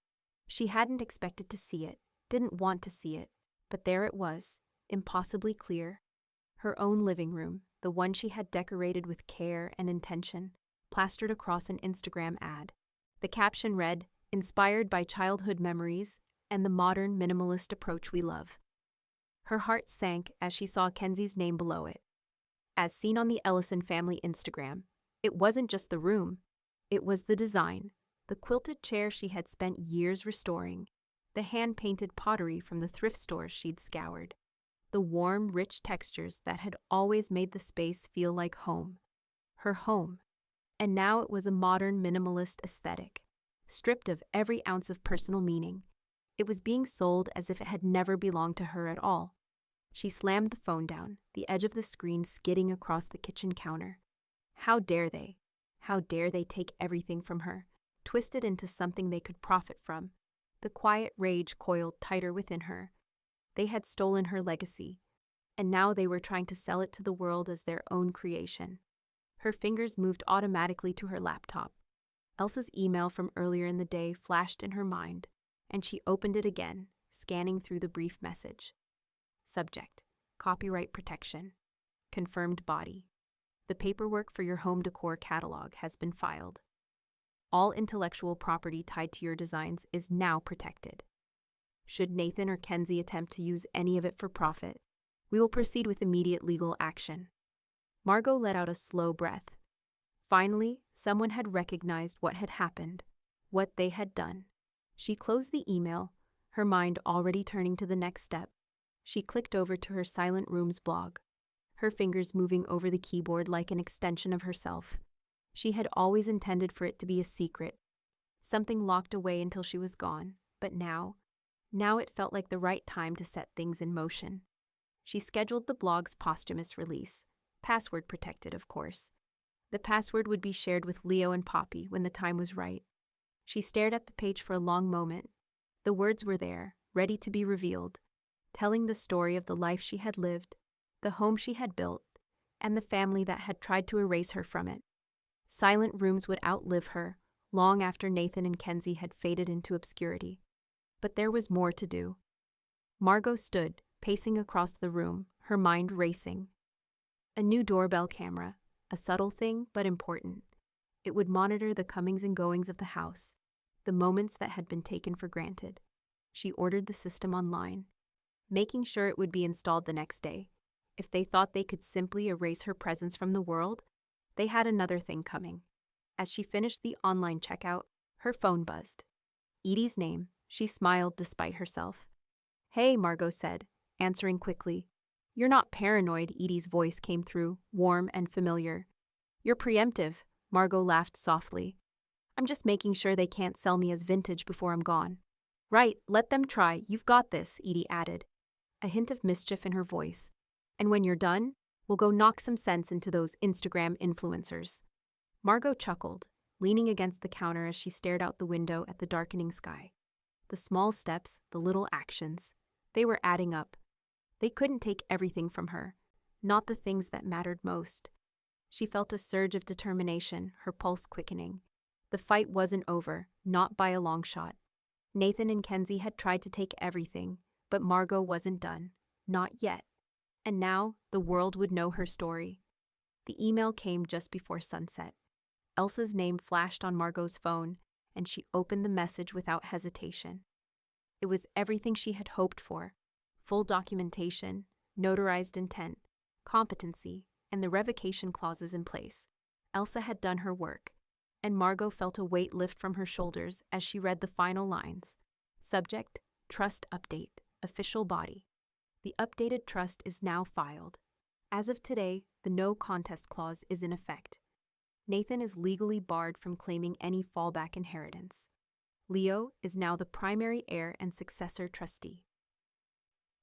She hadn't expected to see it, didn't want to see it, but there it was, impossibly clear. Her own living room, the one she had decorated with care and intention, plastered across an Instagram ad. The caption read, "Inspired by childhood memories and the modern minimalist approach we love." Her heart sank as she saw Kenzie's name below it. As seen on the Ellison family Instagram, it wasn't just the room. It was the design, the quilted chair she had spent years restoring, the hand-painted pottery from the thrift stores she'd scoured, the warm, rich textures that had always made the space feel like home. Her home. And now it was a modern minimalist aesthetic, stripped of every ounce of personal meaning. It was being sold as if it had never belonged to her at all. She slammed the phone down, the edge of the screen skidding across the kitchen counter. How dare they? How dare they take everything from her, twist it into something they could profit from? The quiet rage coiled tighter within her. They had stolen her legacy, and now they were trying to sell it to the world as their own creation. Her fingers moved automatically to her laptop. Elsa's email from earlier in the day flashed in her mind, and she opened it again, scanning through the brief message. Subject: Copyright protection. Confirmed body. The paperwork for your home decor catalog has been filed. All intellectual property tied to your designs is now protected. Should Nathan or Kenzie attempt to use any of it for profit, we will proceed with immediate legal action. Margot let out a slow breath. Finally, someone had recognized what had happened, what they had done. She closed the email, her mind already turning to the next step. She clicked over to her Silent Rooms blog, her fingers moving over the keyboard like an extension of herself. She had always intended for it to be a secret, something locked away until she was gone, but now it felt like the right time to set things in motion. She scheduled the blog's posthumous release, password protected, of course. The password would be shared with Leo and Poppy when the time was right. She stared at the page for a long moment. The words were there, ready to be revealed, telling the story of the life she had lived, the home she had built, and the family that had tried to erase her from it. Silent Rooms would outlive her, long after Nathan and Kenzie had faded into obscurity. But there was more to do. Margot stood, pacing across the room, her mind racing. A new doorbell camera, a subtle thing but important. It would monitor the comings and goings of the house, the moments that had been taken for granted. She ordered the system online, making sure it would be installed the next day. If they thought they could simply erase her presence from the world, they had another thing coming. As she finished the online checkout, her phone buzzed. Edie's name. She smiled despite herself. "Hey," Margot said, answering quickly. "You're not paranoid," Edie's voice came through, warm and familiar. "You're preemptive," Margot laughed softly. "I'm just making sure they can't sell me as vintage before I'm gone." "Right, let them try. You've got this," Edie added, a hint of mischief in her voice. "And when you're done, we'll go knock some sense into those Instagram influencers." Margot chuckled, leaning against the counter as she stared out the window at the darkening sky. The small steps, the little actions, they were adding up. They couldn't take everything from her, not the things that mattered most. She felt a surge of determination, her pulse quickening. The fight wasn't over, not by a long shot. Nathan and Kenzie had tried to take everything, but Margot wasn't done. Not yet. And now, the world would know her story. The email came just before sunset. Elsa's name flashed on Margot's phone, and she opened the message without hesitation. It was everything she had hoped for: full documentation, notarized intent, competency, and the revocation clauses in place. Elsa had done her work, and Margot felt a weight lift from her shoulders as she read the final lines. Subject: Trust Update, Official Body. The updated trust is now filed. As of today, the no contest clause is in effect. Nathan is legally barred from claiming any fallback inheritance. Leo is now the primary heir and successor trustee.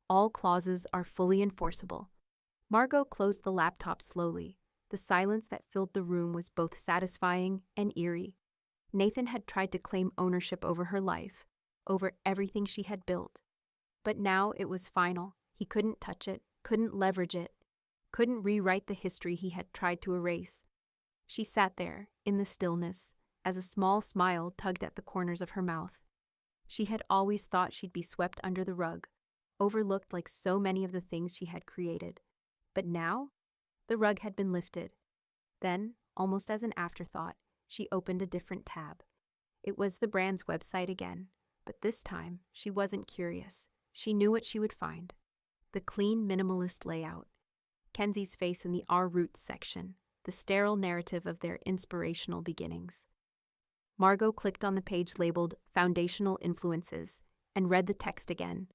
All clauses are fully enforceable. Margot closed the laptop slowly. The silence that filled the room was both satisfying and eerie. Nathan had tried to claim ownership over her life, over everything she had built. But now it was final. He couldn't touch it, couldn't leverage it, couldn't rewrite the history he had tried to erase. She sat there, in the stillness, as a small smile tugged at the corners of her mouth. She had always thought she'd be swept under the rug, overlooked like so many of the things she had created. But now, the rug had been lifted. Then, almost as an afterthought, she opened a different tab. It was the brand's website again, but this time she wasn't curious. She knew what she would find. The clean, minimalist layout, Kenzie's face in the Our Roots section, the sterile narrative of their inspirational beginnings. Margot clicked on the page labeled Foundational Influences and read the text again.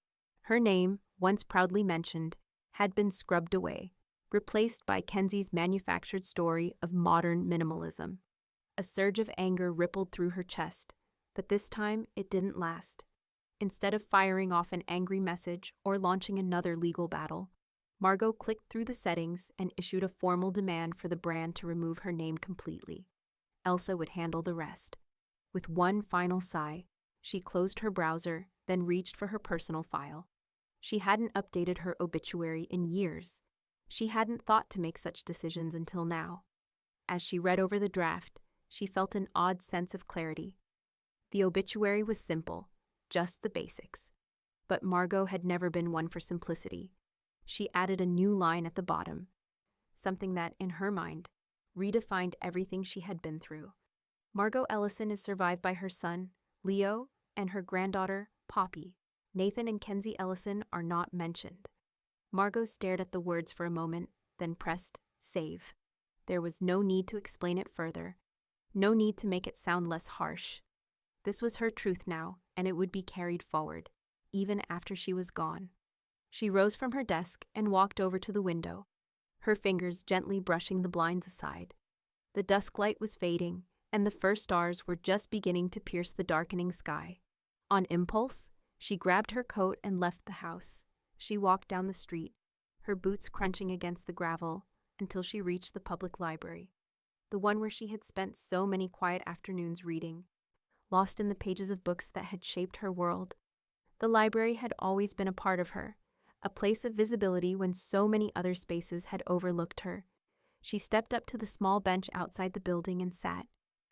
Her name, once proudly mentioned, had been scrubbed away, replaced by Kenzie's manufactured story of modern minimalism. A surge of anger rippled through her chest, but this time it didn't last. Instead of firing off an angry message or launching another legal battle, Margot clicked through the settings and issued a formal demand for the brand to remove her name completely. Elsa would handle the rest. With one final sigh, she closed her browser, then reached for her personal file. She hadn't updated her obituary in years. She hadn't thought to make such decisions until now. As she read over the draft, she felt an odd sense of clarity. The obituary was simple, just the basics. But Margot had never been one for simplicity. She added a new line at the bottom, something that, in her mind, redefined everything she had been through. Margot Ellison is survived by her son, Leo, and her granddaughter, Poppy. Nathan and Kenzie Ellison are not mentioned. Margot stared at the words for a moment, then pressed save. There was no need to explain it further, no need to make it sound less harsh. This was her truth now, and it would be carried forward, even after she was gone. She rose from her desk and walked over to the window, her fingers gently brushing the blinds aside. The dusk light was fading, and the first stars were just beginning to pierce the darkening sky. On impulse, she grabbed her coat and left the house. She walked down the street, her boots crunching against the gravel, until she reached the public library, the one where she had spent so many quiet afternoons reading, lost in the pages of books that had shaped her world. The library had always been a part of her, a place of visibility when so many other spaces had overlooked her. She stepped up to the small bench outside the building and sat,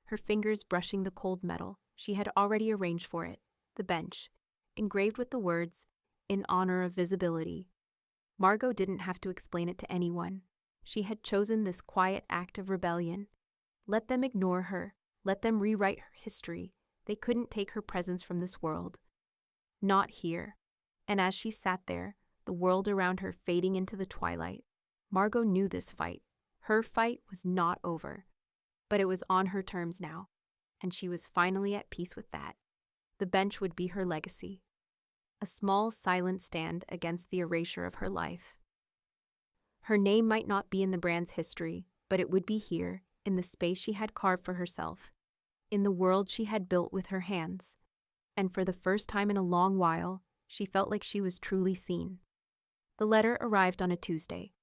her fingers brushing the cold metal she had already arranged for it, the bench, engraved with the words, "In honor of visibility." Margot didn't have to explain it to anyone. She had chosen this quiet act of rebellion. Let them ignore her, let them rewrite her history. They couldn't take her presence from this world. Not here. And as she sat there, the world around her fading into the twilight, Margot knew this fight. Her fight was not over. But it was on her terms now, and she was finally at peace with that. The bench would be her legacy. A small, silent stand against the erasure of her life. Her name might not be in the brand's history, but it would be here, in the space she had carved for herself, in the world she had built with her hands. And for the first time in a long while, she felt like she was truly seen. The letter arrived on a Tuesday,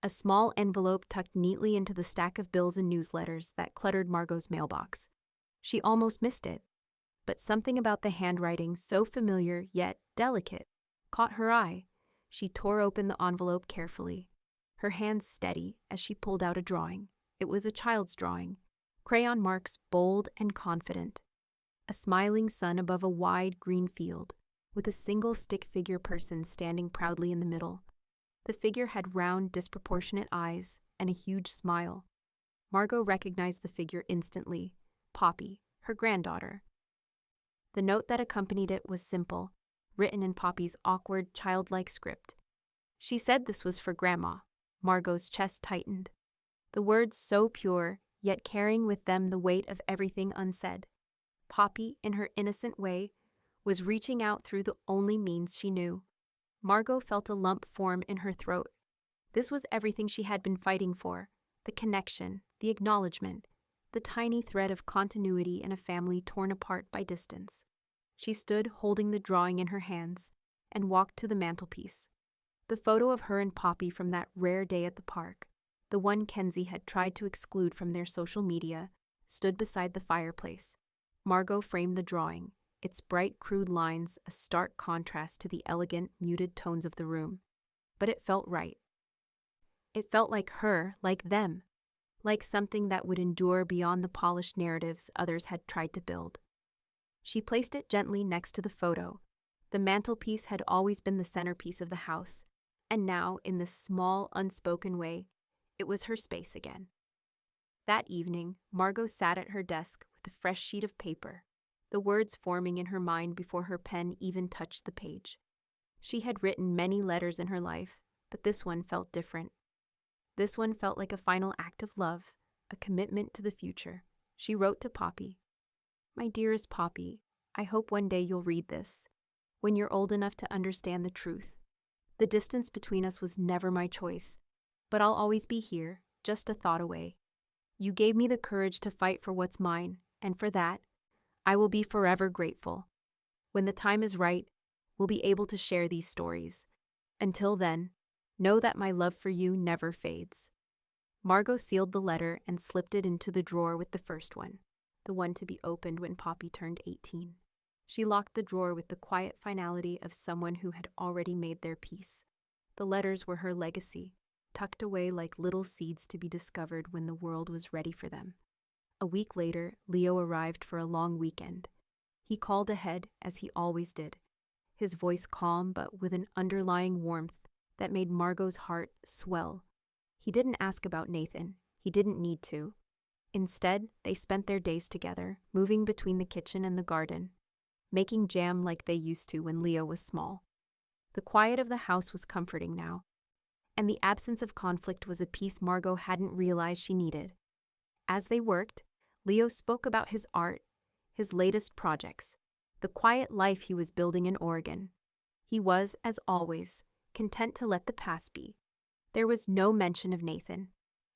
a small envelope tucked neatly into the stack of bills and newsletters that cluttered Margot's mailbox. She almost missed it, but something about the handwriting, so familiar yet delicate, caught her eye. She tore open the envelope carefully, her hands steady as she pulled out a drawing. It was a child's drawing, crayon marks bold and confident. A smiling sun above a wide green field, with a single stick figure person standing proudly in the middle. The figure had round, disproportionate eyes and a huge smile. Margot recognized the figure instantly, Poppy, her granddaughter. The note that accompanied it was simple, written in Poppy's awkward, childlike script. She said this was for Grandma. Margot's chest tightened. The words so pure, yet carrying with them the weight of everything unsaid. Poppy, in her innocent way, was reaching out through the only means she knew. Margot felt a lump form in her throat. This was everything she had been fighting for, the connection, the acknowledgement, the tiny thread of continuity in a family torn apart by distance. She stood holding the drawing in her hands and walked to the mantelpiece. The photo of her and Poppy from that rare day at the park, the one Kenzie had tried to exclude from their social media, stood beside the fireplace. Margot framed the drawing, its bright, crude lines a stark contrast to the elegant, muted tones of the room. But it felt right. It felt like her, like them, like something that would endure beyond the polished narratives others had tried to build. She placed it gently next to the photo. The mantelpiece had always been the centerpiece of the house, and now, in this small, unspoken way, it was her space again. That evening, Margot sat at her desk with a fresh sheet of paper, the words forming in her mind before her pen even touched the page. She had written many letters in her life, but this one felt different. This one felt like a final act of love, a commitment to the future. She wrote to Poppy. "My dearest Poppy, I hope one day you'll read this, when you're old enough to understand the truth. The distance between us was never my choice, but I'll always be here, just a thought away. You gave me the courage to fight for what's mine, and for that, I will be forever grateful. When the time is right, we'll be able to share these stories. Until then, know that my love for you never fades." Margot sealed the letter and slipped it into the drawer with the first one, the one to be opened when Poppy turned 18. She locked the drawer with the quiet finality of someone who had already made their peace. The letters were her legacy, tucked away like little seeds to be discovered when the world was ready for them. A week later, Leo arrived for a long weekend. He called ahead, as he always did, his voice calm but with an underlying warmth that made Margot's heart swell. He didn't ask about Nathan. He didn't need to. Instead, they spent their days together, moving between the kitchen and the garden, making jam like they used to when Leo was small. The quiet of the house was comforting now, and the absence of conflict was a peace Margot hadn't realized she needed. As they worked, Leo spoke about his art, his latest projects, the quiet life he was building in Oregon. He was, as always, content to let the past be. There was no mention of Nathan,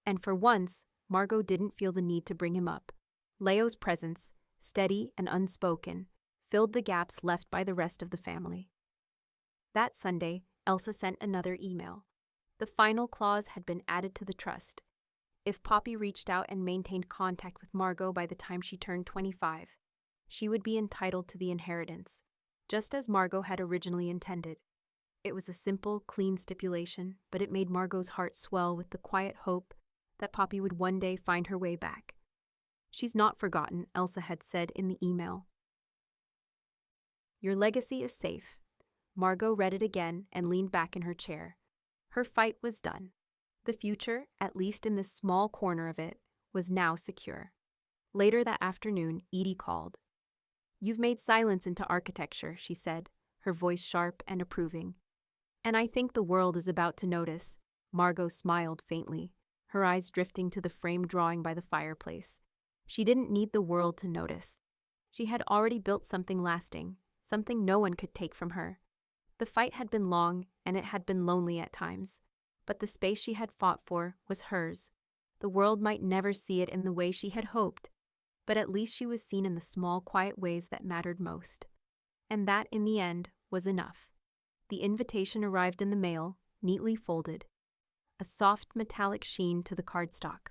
and for once, Margot didn't feel the need to bring him up. Leo's presence, steady and unspoken, filled the gaps left by the rest of the family. That Sunday, Elsa sent another email. The final clause had been added to the trust. If Poppy reached out and maintained contact with Margot by the time she turned 25, she would be entitled to the inheritance, just as Margot had originally intended. It was a simple, clean stipulation, but it made Margot's heart swell with the quiet hope that Poppy would one day find her way back. "She's not forgotten," Elsa had said in the email. "Your legacy is safe." Margot read it again and leaned back in her chair. Her fight was done. The future, at least in this small corner of it, was now secure. Later that afternoon, Edie called. "You've made silence into architecture," she said, her voice sharp and approving. "And I think the world is about to notice." Margot smiled faintly, her eyes drifting to the framed drawing by the fireplace. She didn't need the world to notice. She had already built something lasting, something no one could take from her. The fight had been long, and it had been lonely at times, but the space she had fought for was hers. The world might never see it in the way she had hoped, but at least she was seen in the small, quiet ways that mattered most. And that, in the end, was enough. The invitation arrived in the mail, neatly folded, a soft metallic sheen to the cardstock.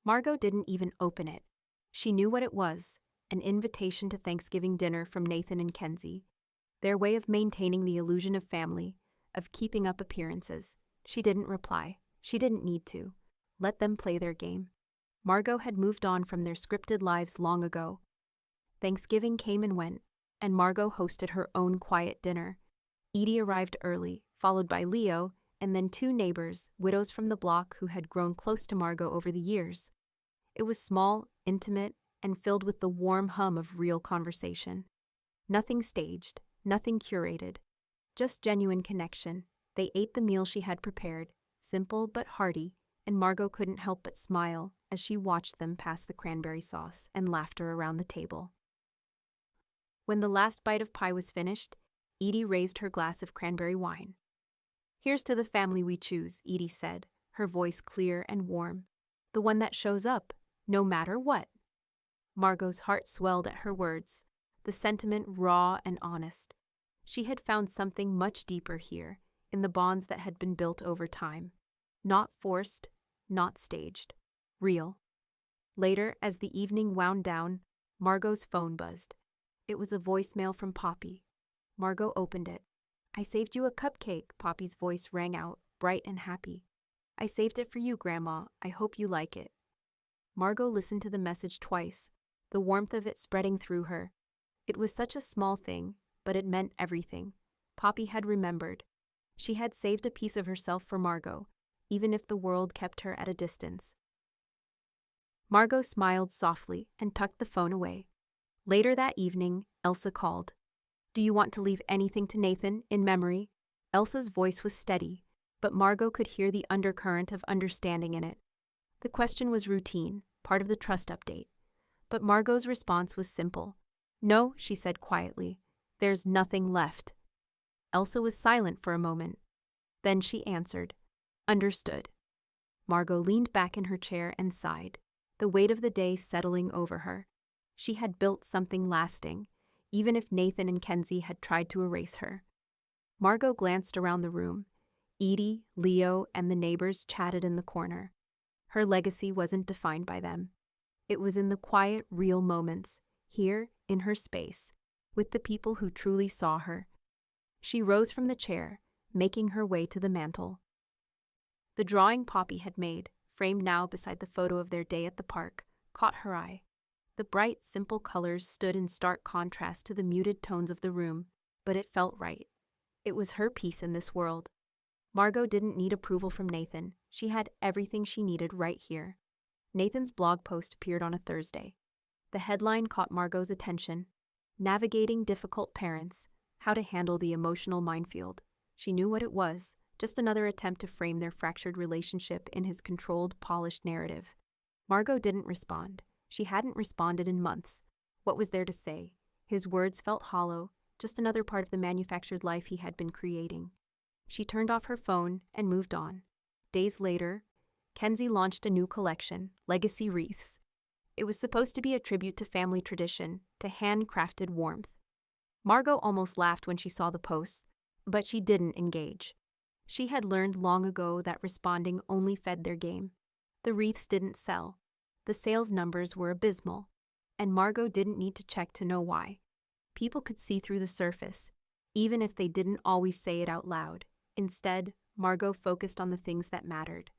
Margot didn't even open it. She knew what it was, an invitation to Thanksgiving dinner from Nathan and Kenzie. Their way of maintaining the illusion of family, of keeping up appearances. She didn't reply. She didn't need to. Let them play their game. Margot had moved on from their scripted lives long ago. Thanksgiving came and went, and Margot hosted her own quiet dinner. Edie arrived early, followed by Leo, and then two neighbors, widows from the block who had grown close to Margot over the years. It was small, intimate, and filled with the warm hum of real conversation. Nothing staged, nothing curated, just genuine connection. They ate the meal she had prepared, simple but hearty, and Margot couldn't help but smile as she watched them pass the cranberry sauce and laughter around the table. When the last bite of pie was finished, Edie raised her glass of cranberry wine. "Here's to the family we choose," Edie said, her voice clear and warm. "The one that shows up, no matter what." Margot's heart swelled at her words, the sentiment raw and honest. She had found something much deeper here, in the bonds that had been built over time. Not forced, not staged. Real. Later, as the evening wound down, Margot's phone buzzed. It was a voicemail from Poppy. Margot opened it. "I saved you a cupcake," Poppy's voice rang out, bright and happy. "I saved it for you, Grandma. I hope you like it." Margot listened to the message twice, the warmth of it spreading through her. It was such a small thing, but it meant everything. Poppy had remembered. She had saved a piece of herself for Margot, even if the world kept her at a distance. Margot smiled softly and tucked the phone away. Later that evening, Elsa called. "Do you want to leave anything to Nathan in memory?" Elsa's voice was steady, but Margot could hear the undercurrent of understanding in it. The question was routine, part of the trust update. But Margot's response was simple. "No," she said quietly. "There's nothing left." Elsa was silent for a moment. Then she answered, "Understood." Margot leaned back in her chair and sighed, the weight of the day settling over her. She had built something lasting, even if Nathan and Kenzie had tried to erase her. Margot glanced around the room. Edie, Leo, and the neighbors chatted in the corner. Her legacy wasn't defined by them. It was in the quiet, real moments, here, in her space, with the people who truly saw her. She rose from the chair, making her way to the mantel. The drawing Poppy had made, framed now beside the photo of their day at the park, caught her eye. The bright, simple colors stood in stark contrast to the muted tones of the room, but it felt right. It was her piece in this world. Margot didn't need approval from Nathan. She had everything she needed right here. Nathan's blog post appeared on a Thursday. The headline caught Margot's attention: Navigating Difficult Parents, How to Handle the Emotional Minefield. She knew what it was, just another attempt to frame their fractured relationship in his controlled, polished narrative. Margot didn't respond. She hadn't responded in months. What was there to say? His words felt hollow, just another part of the manufactured life he had been creating. She turned off her phone and moved on. Days later, Kenzie launched a new collection, Legacy Wreaths. It was supposed to be a tribute to family tradition, to handcrafted warmth. Margot almost laughed when she saw the posts, but she didn't engage. She had learned long ago that responding only fed their game. The wreaths didn't sell. The sales numbers were abysmal, and Margot didn't need to check to know why. People could see through the surface, even if they didn't always say it out loud. Instead, Margot focused on the things that mattered.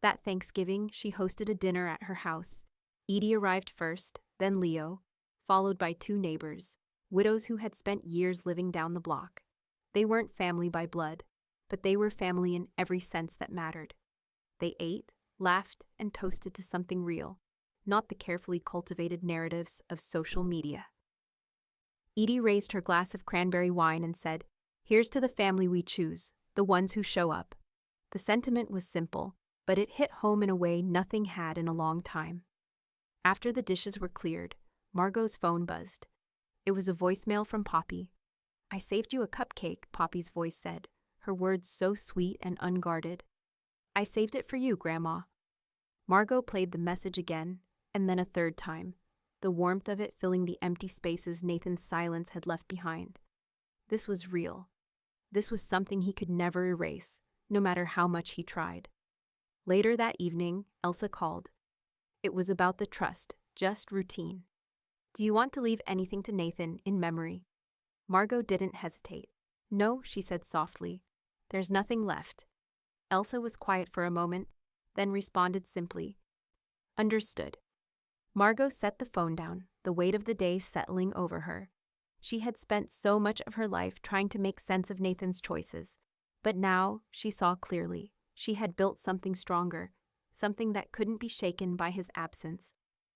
That Thanksgiving, she hosted a dinner at her house. Edie arrived first, then Leo, followed by 2 neighbors, widows who had spent years living down the block. They weren't family by blood, but they were family in every sense that mattered. They ate, laughed, and toasted to something real, not the carefully cultivated narratives of social media. Edie raised her glass of cranberry wine and said, "Here's to the family we choose, the ones who show up." The sentiment was simple, but it hit home in a way nothing had in a long time. After the dishes were cleared, Margot's phone buzzed. It was a voicemail from Poppy. "I saved you a cupcake," Poppy's voice said, her words so sweet and unguarded. "I saved it for you, Grandma." Margot played the message again, and then a third time, the warmth of it filling the empty spaces Nathan's silence had left behind. This was real. This was something he could never erase, no matter how much he tried. Later that evening, Elsa called. It was about the trust, just routine. "Do you want to leave anything to Nathan in memory?" Margot didn't hesitate. "No," she said softly. "There's nothing left." Elsa was quiet for a moment, then responded simply, "Understood." Margot set the phone down, the weight of the day settling over her. She had spent so much of her life trying to make sense of Nathan's choices, but now she saw clearly. She had built something stronger, something that couldn't be shaken by his absence.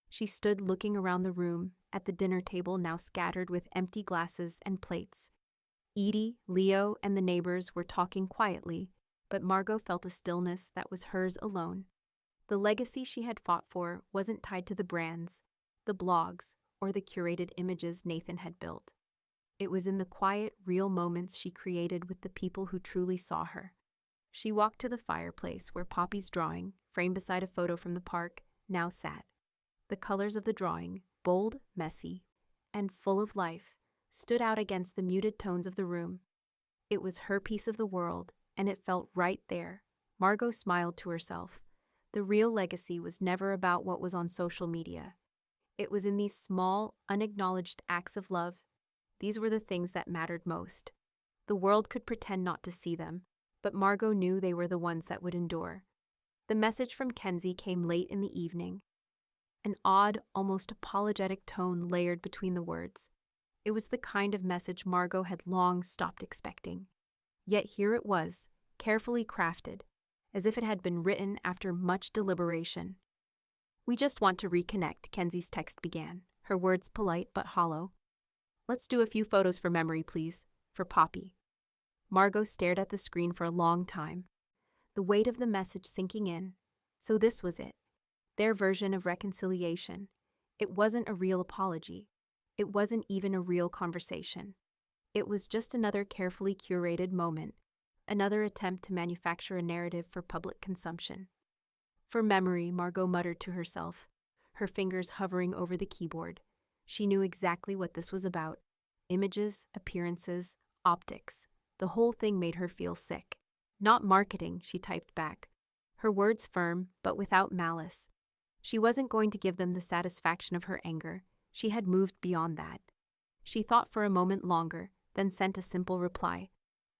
She stood looking around the room, at the dinner table now scattered with empty glasses and plates. Edie, Leo, and the neighbors were talking quietly, but Margot felt a stillness that was hers alone. The legacy she had fought for wasn't tied to the brands, the blogs, or the curated images Nathan had built. It was in the quiet, real moments she created with the people who truly saw her. She walked to the fireplace where Poppy's drawing, framed beside a photo from the park, now sat. The colors of the drawing, bold, messy, and full of life, stood out against the muted tones of the room. It was her piece of the world, and it felt right there. Margot smiled to herself. The real legacy was never about what was on social media. It was in these small, unacknowledged acts of love. These were the things that mattered most. The world could pretend not to see them, but Margot knew they were the ones that would endure. The message from Kenzie came late in the evening. An odd, almost apologetic tone layered between the words. It was the kind of message Margot had long stopped expecting. Yet here it was, carefully crafted, as if it had been written after much deliberation. "We just want to reconnect," Kenzie's text began, her words polite but hollow. "Let's do a few photos for memory, please, for Poppy." Margot stared at the screen for a long time, the weight of the message sinking in. So this was it, their version of reconciliation. It wasn't a real apology. It wasn't even a real conversation. It was just another carefully curated moment, another attempt to manufacture a narrative for public consumption. "For memory," Margot muttered to herself, her fingers hovering over the keyboard. She knew exactly what this was about. Images, appearances, optics. The whole thing made her feel sick. "Not marketing," she typed back, her words firm but without malice. She wasn't going to give them the satisfaction of her anger. She had moved beyond that. She thought for a moment longer, then sent a simple reply.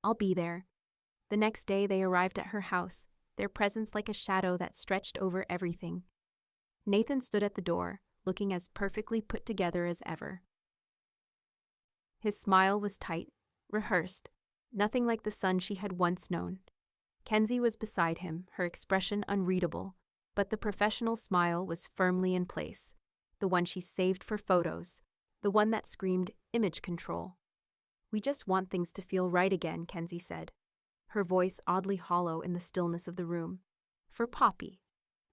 "I'll be there." The next day they arrived at her house, their presence like a shadow that stretched over everything. Nathan stood at the door, looking as perfectly put together as ever. His smile was tight, rehearsed, nothing like the son she had once known. Kenzie was beside him, her expression unreadable, but the professional smile was firmly in place, the one she saved for photos, the one that screamed image control. "We just want things to feel right again," Kenzie said, her voice oddly hollow in the stillness of the room. "For Poppy."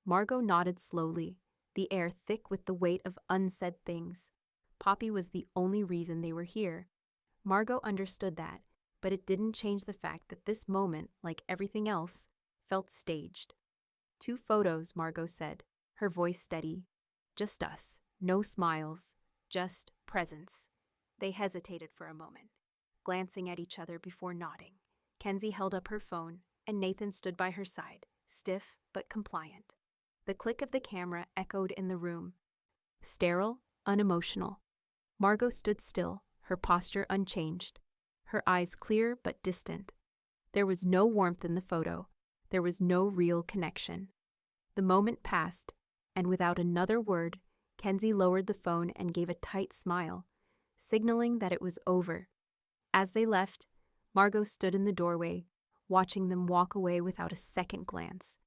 Margot nodded slowly, the air thick with the weight of unsaid things. Poppy was the only reason they were here. Margot understood that, but it didn't change the fact that this moment, like everything else, felt staged. "2 photos," Margot said, her voice steady. "Just us, no smiles, just presence." They hesitated for a moment, glancing at each other before nodding. Kenzie held up her phone, and Nathan stood by her side, stiff but compliant. The click of the camera echoed in the room. Sterile, unemotional. Margot stood still, her posture unchanged, her eyes clear but distant. There was no warmth in the photo. There was no real connection. The moment passed, and without another word, Kenzie lowered the phone and gave a tight smile, signaling that it was over. As they left, Margot stood in the doorway, watching them walk away without a second glance.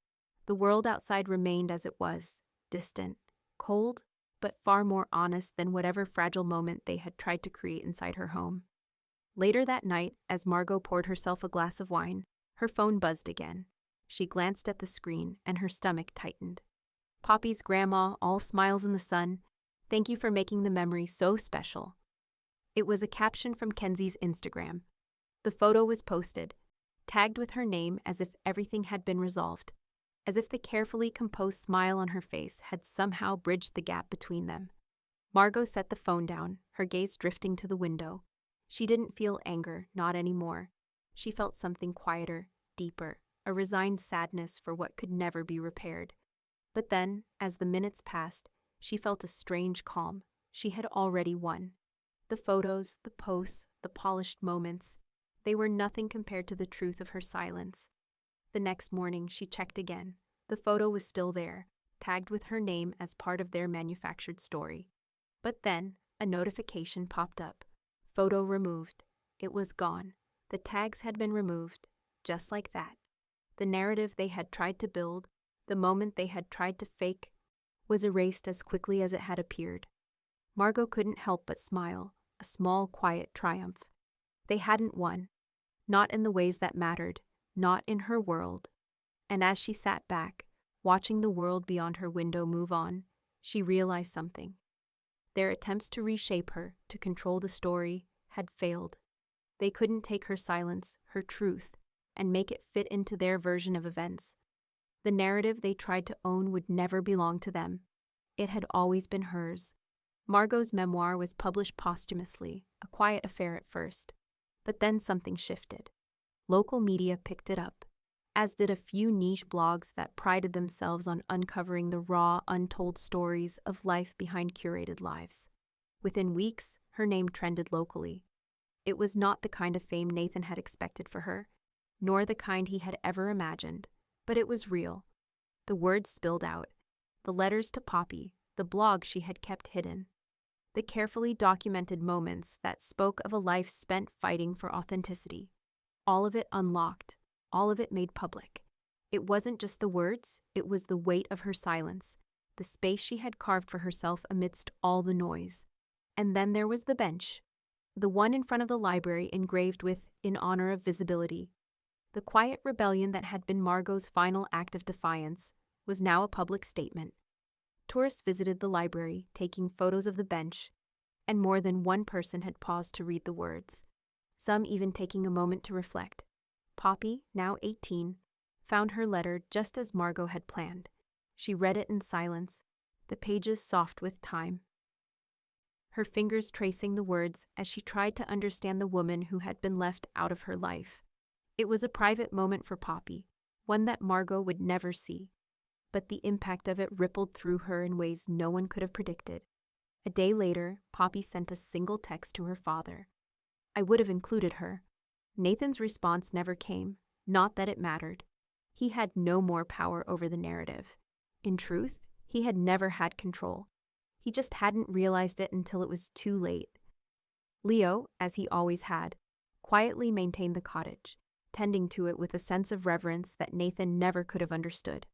The world outside remained as it was, distant, cold, but far more honest than whatever fragile moment they had tried to create inside her home. Later that night, as Margot poured herself a glass of wine, her phone buzzed again. She glanced at the screen, and her stomach tightened. "Poppy's grandma, all smiles in the sun. Thank you for making the memory so special." It was a caption from Kenzie's Instagram. The photo was posted, tagged with her name as if everything had been resolved, as if the carefully composed smile on her face had somehow bridged the gap between them. Margot set the phone down, her gaze drifting to the window. She didn't feel anger, not anymore. She felt something quieter, deeper, a resigned sadness for what could never be repaired. But then, as the minutes passed, she felt a strange calm. She had already won. The photos, the posts, the polished moments, they were nothing compared to the truth of her silence. The next morning, she checked again. The photo was still there, tagged with her name as part of their manufactured story. But then, a notification popped up. Photo removed. It was gone. The tags had been removed, just like that. The narrative they had tried to build, the moment they had tried to fake, was erased as quickly as it had appeared. Margot couldn't help but smile, a small, quiet triumph. They hadn't won. Not in the ways that mattered, not in her world. And as she sat back, watching the world beyond her window move on, she realized something. Their attempts to reshape her, to control the story, had failed. They couldn't take her silence, her truth, and make it fit into their version of events. The narrative they tried to own would never belong to them. It had always been hers. Margot's memoir was published posthumously, a quiet affair at first. But then something shifted. Local media picked it up, as did a few niche blogs that prided themselves on uncovering the raw, untold stories of life behind curated lives. Within weeks, her name trended locally. It was not the kind of fame Nathan had expected for her, nor the kind he had ever imagined, but it was real. The words spilled out, the letters to Poppy, the blog she had kept hidden, the carefully documented moments that spoke of a life spent fighting for authenticity. All of it unlocked, all of it made public. It wasn't just the words, it was the weight of her silence, the space she had carved for herself amidst all the noise. And then there was the bench, the one in front of the library engraved with "In honor of visibility." The quiet rebellion that had been Margot's final act of defiance was now a public statement. Tourists visited the library, taking photos of the bench, and more than one person had paused to read the words, some even taking a moment to reflect. Poppy, now 18, found her letter just as Margot had planned. She read it in silence, the pages soft with time, her fingers tracing the words as she tried to understand the woman who had been left out of her life. It was a private moment for Poppy, one that Margot would never see. But the impact of it rippled through her in ways no one could have predicted. A day later, Poppy sent a single text to her father. I would have included her. Nathan's response never came, not that it mattered. He had no more power over the narrative. In truth, he had never had control. He just hadn't realized it until it was too late. Leo, as he always had, quietly maintained the cottage, tending to it with a sense of reverence that Nathan never could have understood.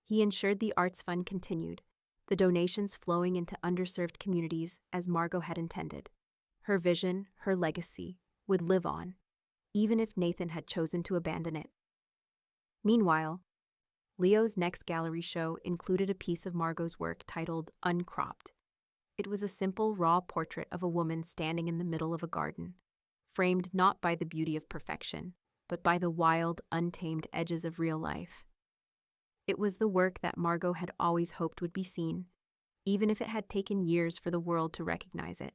He ensured the Arts Fund continued, the donations flowing into underserved communities as Margot had intended. Her vision, her legacy, would live on, even if Nathan had chosen to abandon it. Meanwhile, Leo's next gallery show included a piece of Margot's work titled Uncropped. It was a simple, raw portrait of a woman standing in the middle of a garden, framed not by the beauty of perfection, but by the wild, untamed edges of real life. It was the work that Margot had always hoped would be seen, even if it had taken years for the world to recognize it.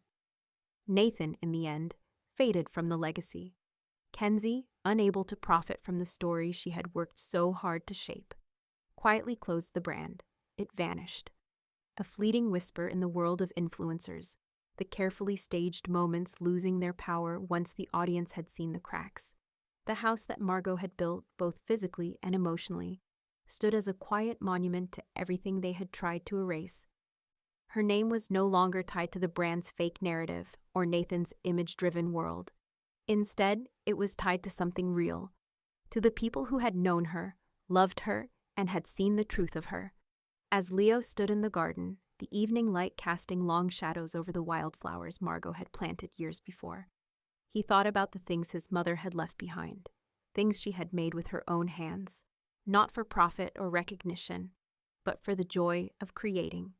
Nathan, in the end, faded from the legacy. Kenzie, unable to profit from the story she had worked so hard to shape, quietly closed the brand. It vanished. A fleeting whisper in the world of influencers, the carefully staged moments losing their power once the audience had seen the cracks. The house that Margot had built, both physically and emotionally, stood as a quiet monument to everything they had tried to erase. Her name was no longer tied to the brand's fake narrative or Nathan's image-driven world. Instead, it was tied to something real, to the people who had known her, loved her, and had seen the truth of her. As Leo stood in the garden, the evening light casting long shadows over the wildflowers Margot had planted years before, he thought about the things his mother had left behind, things she had made with her own hands, not for profit or recognition, but for the joy of creating.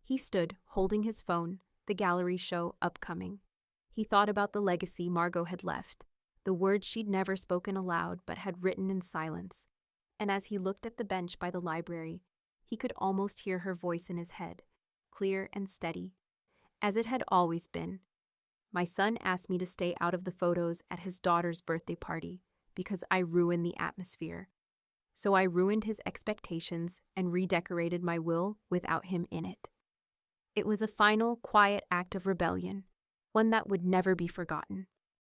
He stood, holding his phone, the gallery show upcoming. He thought about the legacy Margot had left, the words she'd never spoken aloud but had written in silence. And as he looked at the bench by the library, he could almost hear her voice in his head, clear and steady, as it had always been. My son asked me to stay out of the photos at his daughter's birthday party because I ruined the atmosphere. So I ruined his expectations and redecorated my will without him in it. It was a final, quiet act of rebellion, one that would never be forgotten.